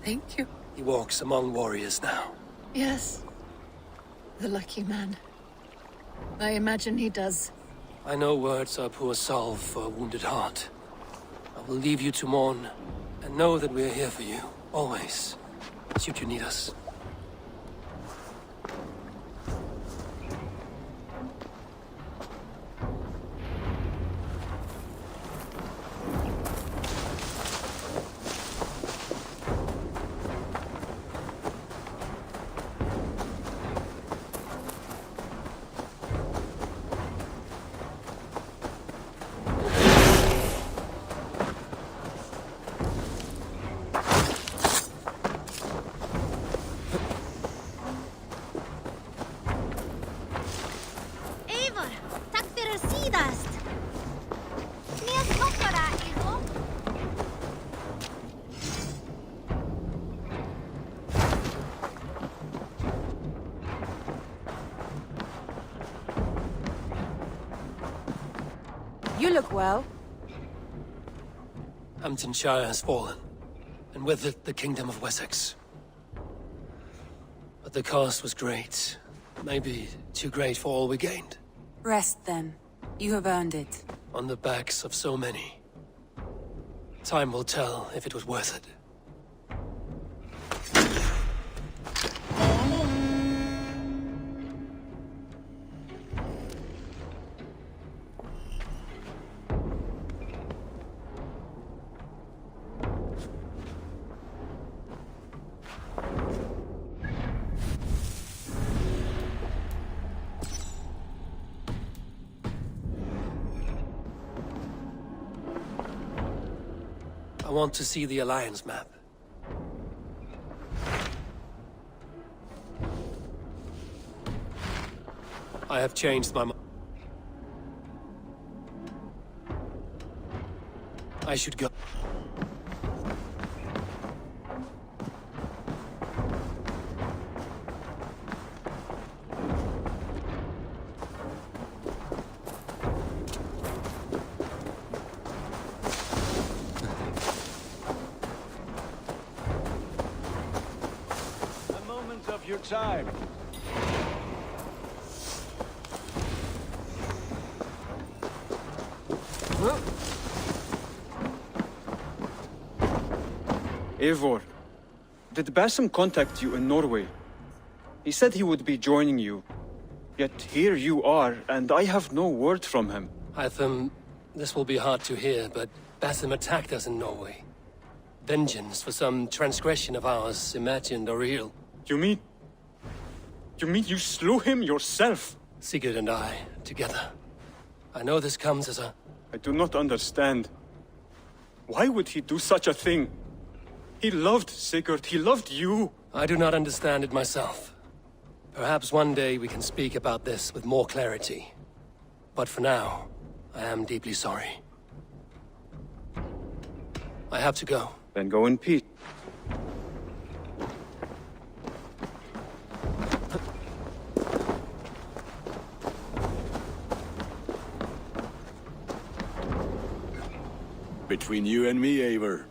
Thank you. He walks among warriors now. Yes. The lucky man. I imagine he does. I know words are poor salve for a wounded heart. I will leave you to mourn, and know that we are here for you, always, should you need us. You look well. Hamptonshire has fallen, and with it the Kingdom of Wessex. But the cost was great. Maybe too great for all we gained. Rest then. You have earned it. On the backs of so many. Time will tell if it was worth it. I want to see the Alliance map. I have changed my mind. I should go. Of your time. Eivor, did Basim contact you in Norway? He said he would be joining you. Yet here you are, and I have no word from him. Hytham, this will be hard to hear, but Basim attacked us in Norway. Vengeance for some transgression of ours, imagined or real. You mean you slew him yourself? Sigurd and I, together. I know this comes as a... I do not understand. Why would he do such a thing? He loved Sigurd, he loved you. I do not understand it myself. Perhaps one day we can speak about this with more clarity. But for now, I am deeply sorry. I have to go. Then go in peace. Between you and me, Eivor,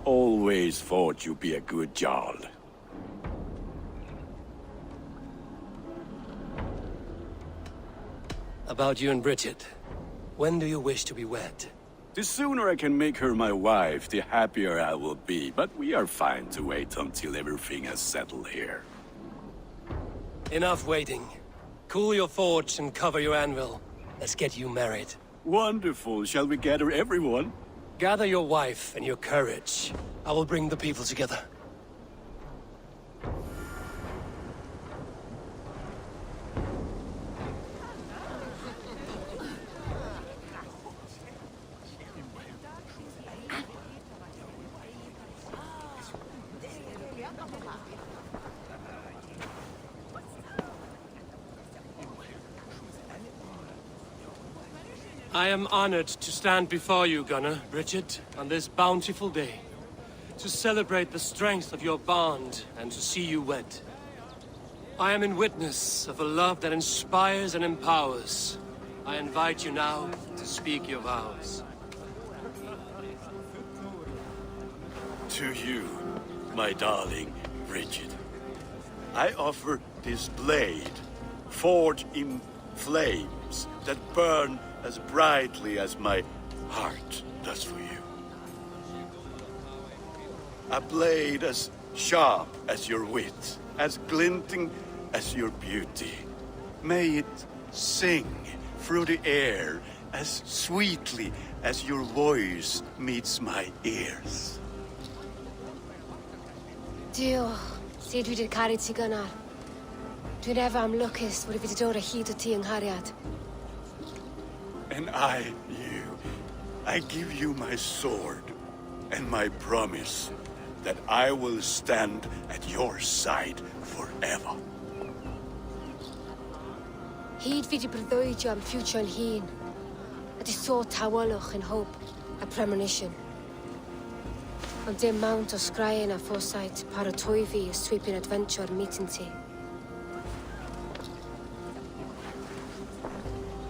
always thought you'd be a good Jarl. About you and Bridget. When do you wish to be wed? The sooner I can make her my wife, the happier I will be. But we are fine to wait until everything has settled here. Enough waiting. Cool your forge and cover your anvil. Let's get you married. Wonderful. Shall we gather everyone? Gather your wife and your courage. I will bring the people together. I am honored to stand before you, Gunnar, Bridget, on this bountiful day. To celebrate the strength of your bond and to see you wed. I am in witness of a love that inspires and empowers. I invite you now to speak your vows. To you, my darling Bridget, I offer this blade, forged in flames that burn as brightly as my heart does for you. A blade as sharp as your wit, as glinting as your beauty. May it sing through the air as sweetly as your voice meets my ears. Dio, sé dwi 'di caru ti gynnar. Dwi'n efo am lwcus bod fi 'di dod o hyd o ti yng nghariad. And I give you my sword and my promise that I will stand at your side forever. Hyd fi 'di breuddwydio am ffiwtio yn hun, a di so tawelwch yn hope a premonition. Ond dim mount o sgraen a foresight paratoi fi a sweeping adventure meeting ti.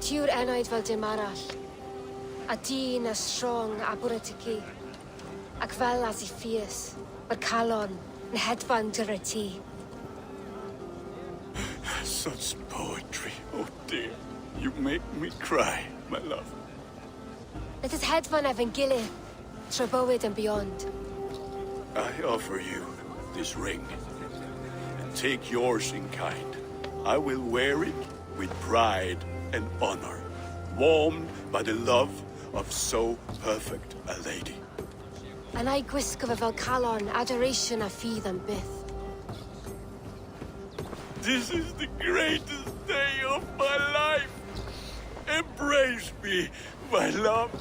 Ti yw'r enaid fel dim arall, a dyn as strong a bwrdd y ci, ac fel as I fierce, mae'r calon yn hedfan dyr y ti. Such poetry, oh dear. You make me cry, my love. Let us hedfan efo'n gilydd, trwy bywyd and beyond. I offer you this ring, and take yours in kind. I will wear it with pride and honor, warmed by the love of so perfect a lady. And I gwisgo fe fel calon, adoration a ffydd am byth. This is the greatest day of my life. Embrace me, my love.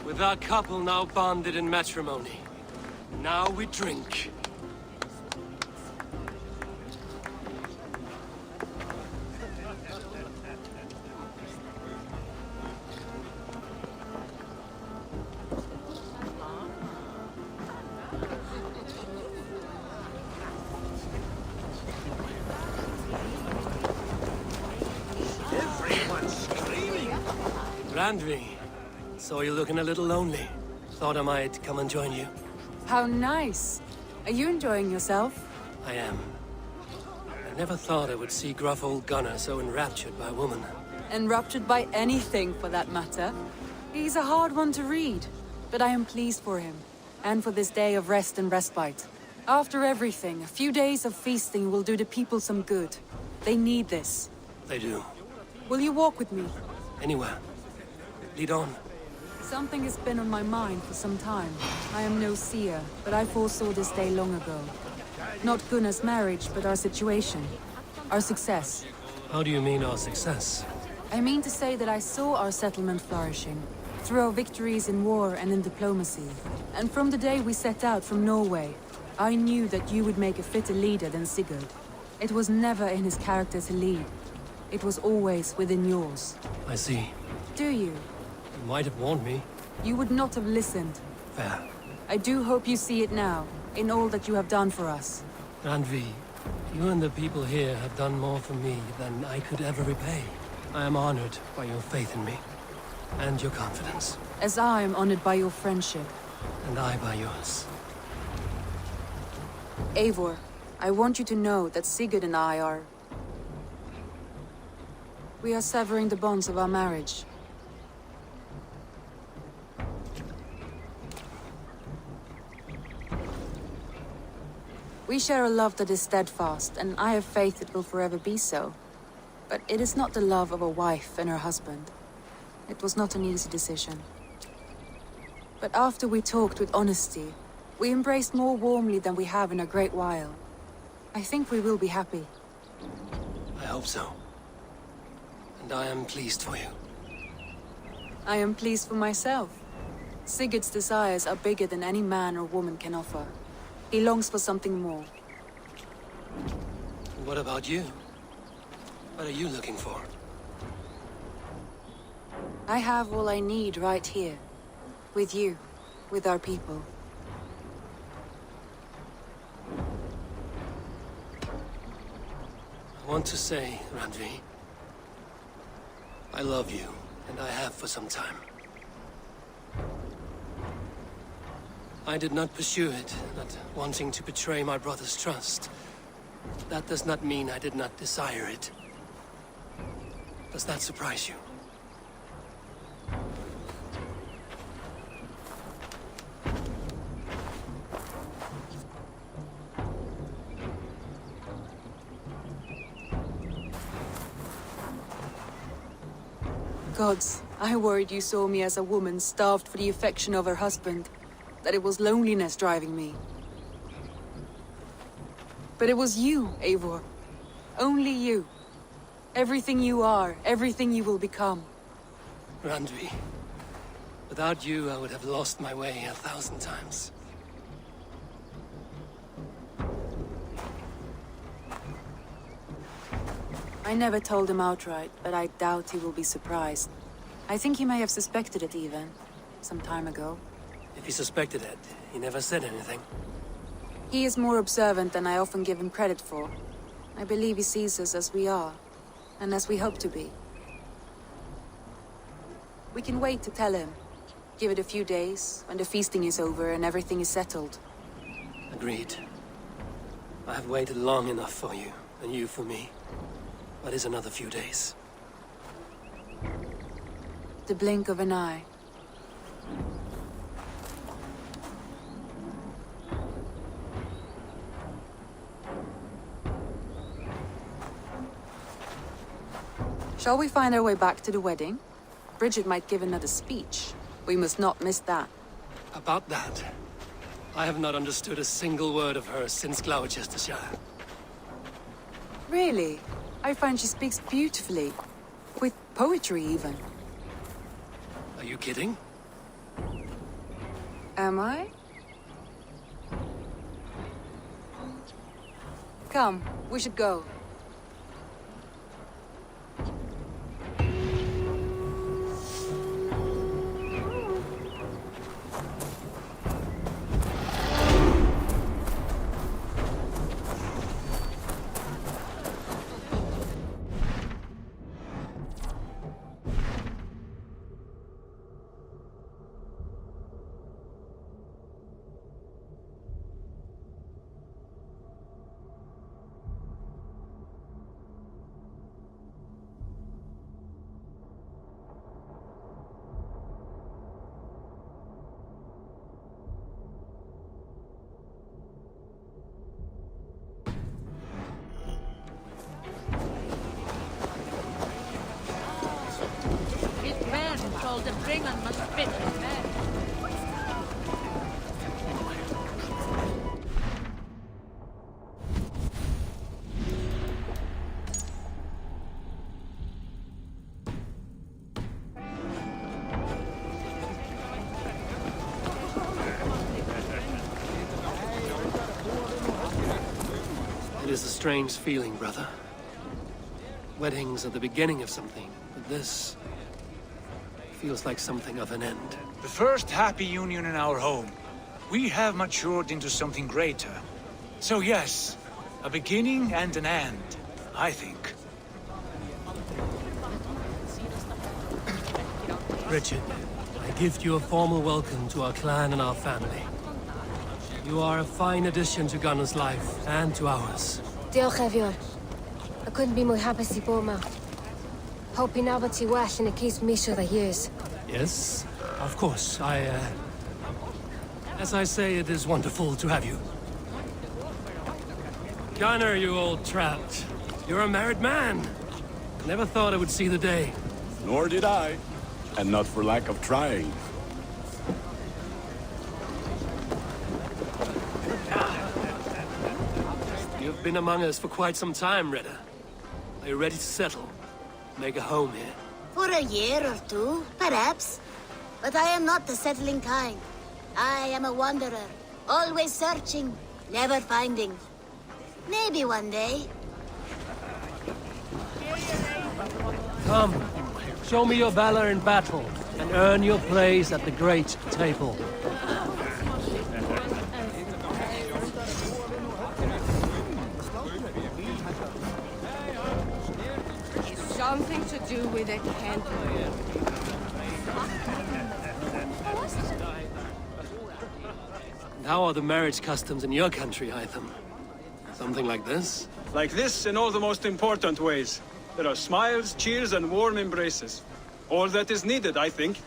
With our couple now bonded in matrimony, now we drink. Everyone's screaming. Nvme, saw you looking a little lonely. Thought I might come and join you. How nice. Are you enjoying yourself? I am. I never thought I would see gruff old Gunnar so enraptured by a woman. Enraptured by anything, for that matter. He's a hard one to read, but I am pleased for him, and for this day of rest and respite. After everything, a few days of feasting will do the people some good. They need this. They do. Will you walk with me? Anywhere. Lead on. Something has been on my mind for some time. I am no seer, but I foresaw this day long ago. Not Gunnar's marriage, but our situation. Our success. How do you mean our success? I mean to say that I saw our settlement flourishing, through our victories in war and in diplomacy. And from the day we set out from Norway, I knew that you would make a fitter leader than Sigurd. It was never in his character to lead. It was always within yours. I see. Do you? You might have warned me. You would not have listened. Fair. I do hope you see it now, in all that you have done for us. Nvme, you and the people here have done more for me than I could ever repay. I am honored by your faith in me, and your confidence. As I am honored by your friendship. And I by yours. Eivor, I want you to know that Sigurd and I are... We are severing the bonds of our marriage. We share a love that is steadfast, and I have faith it will forever be so. But it is not the love of a wife and her husband. It was not an easy decision. But after we talked with honesty, we embraced more warmly than we have in a great while. I think we will be happy. I hope so. And I am pleased for you. I am pleased for myself. Sigurd's desires are bigger than any man or woman can offer. He longs for something more. And what about you? What are you looking for? I have all I need right here. With you. With our people. I want to say, Randvi, I love you, and I have for some time. I did not pursue it, not wanting to betray my brother's trust. That does not mean I did not desire it. Does that surprise you? Gods, I worried you saw me as a woman starved for the affection of her husband. That it was loneliness driving me. But it was you, Eivor. Only you. Everything you are, everything you will become. Randvi, without you I would have lost my way 1,000 times. I never told him outright, but I doubt he will be surprised. I think he may have suspected it even, some time ago. If he suspected it, he never said anything. He is more observant than I often give him credit for. I believe he sees us as we are, and as we hope to be. We can wait to tell him. Give it a few days, when the feasting is over and everything is settled. Agreed. I have waited long enough for you, and you for me. What is another few days? The blink of an eye. Shall we find our way back to the wedding? Bridget might give another speech. We must not miss that. About that, I have not understood a single word of hers since Gloucestershire. Really? I find she speaks beautifully. With poetry, even. Are you kidding? Am I? Come, we should go. The bringer must fit his man. It is a strange feeling, brother. Weddings are the beginning of something, but this feels like something of an end. The first happy union in our home. We have matured into something greater. So yes, a beginning and an end, I think. Richard, I gift you a formal welcome to our clan and our family. You are a fine addition to Gunnar's life and to ours. Diolch, Eivor. I couldn't be more happy to both man. Hope you know what's well and it keeps me through the years. Yes, of course. As I say, it is wonderful to have you. Gunner, you old trout. You're a married man. Never thought I would see the day. Nor did I. And not for lack of trying. You've been among us for quite some time, Redder. Are you ready to settle? Make a home here? For a year or two, perhaps. But I am not the settling kind. I am a wanderer, always searching, never finding. Maybe one day. Come, show me your valor in battle, and earn your place at the great table. Something to do with it, Kent. And how are the marriage customs in your country, Hytham? Something like this? Like this in all the most important ways. There are smiles, cheers, and warm embraces. All that is needed, I think.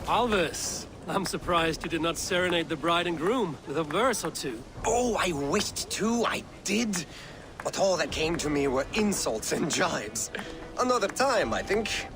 Alvis, I'm surprised you did not serenade the bride and groom with a verse or two. Oh, I wished to, I did. But all that came to me were insults and jibes. Another time, I think.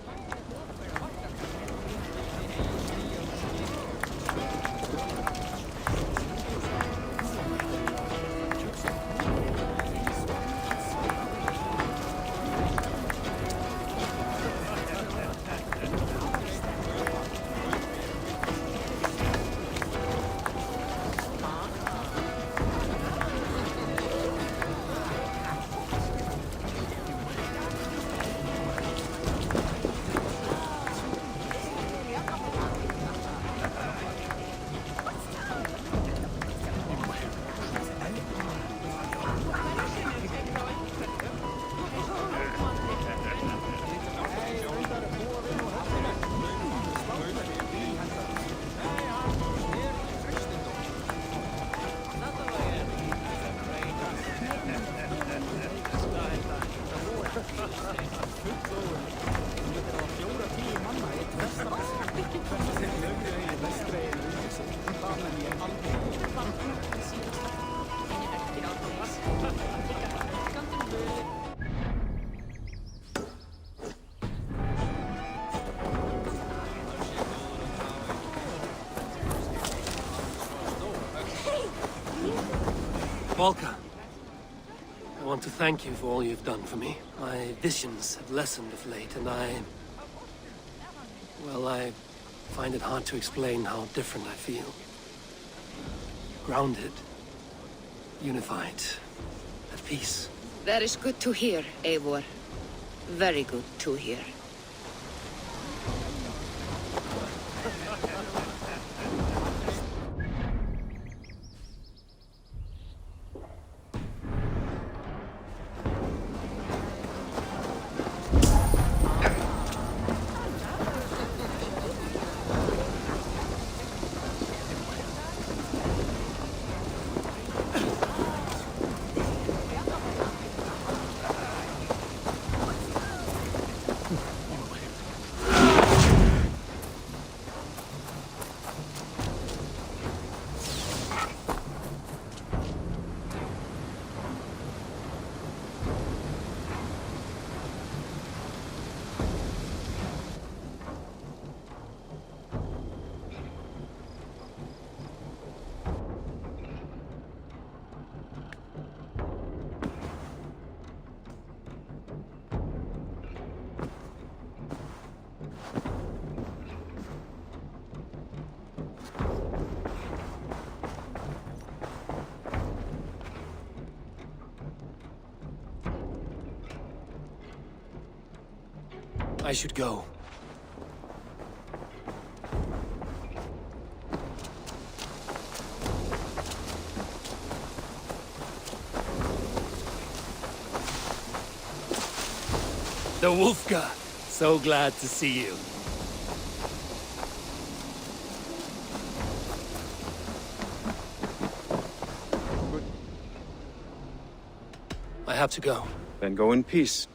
Volker, I want to thank you for all you've done for me. My visions have lessened of late, and well, I find it hard to explain how different I feel. Grounded, unified, at peace. That is good to hear, Eivor. Very good to hear. I should go. The Wolfka! So glad to see you. I have to go. Then go in peace.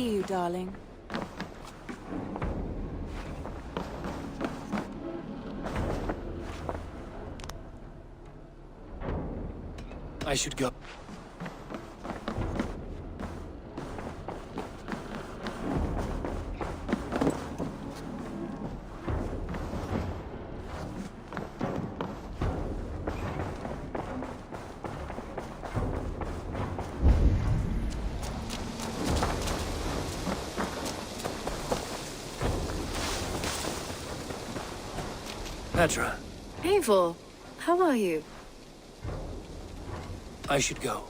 see you, darling. I should go. Petra, Eivor, how are you? I should go.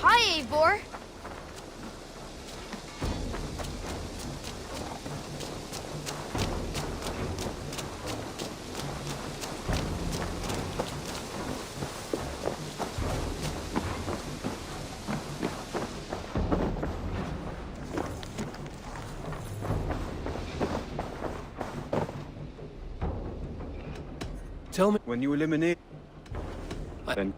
Hi, Eivor. Tell me when you eliminate. Then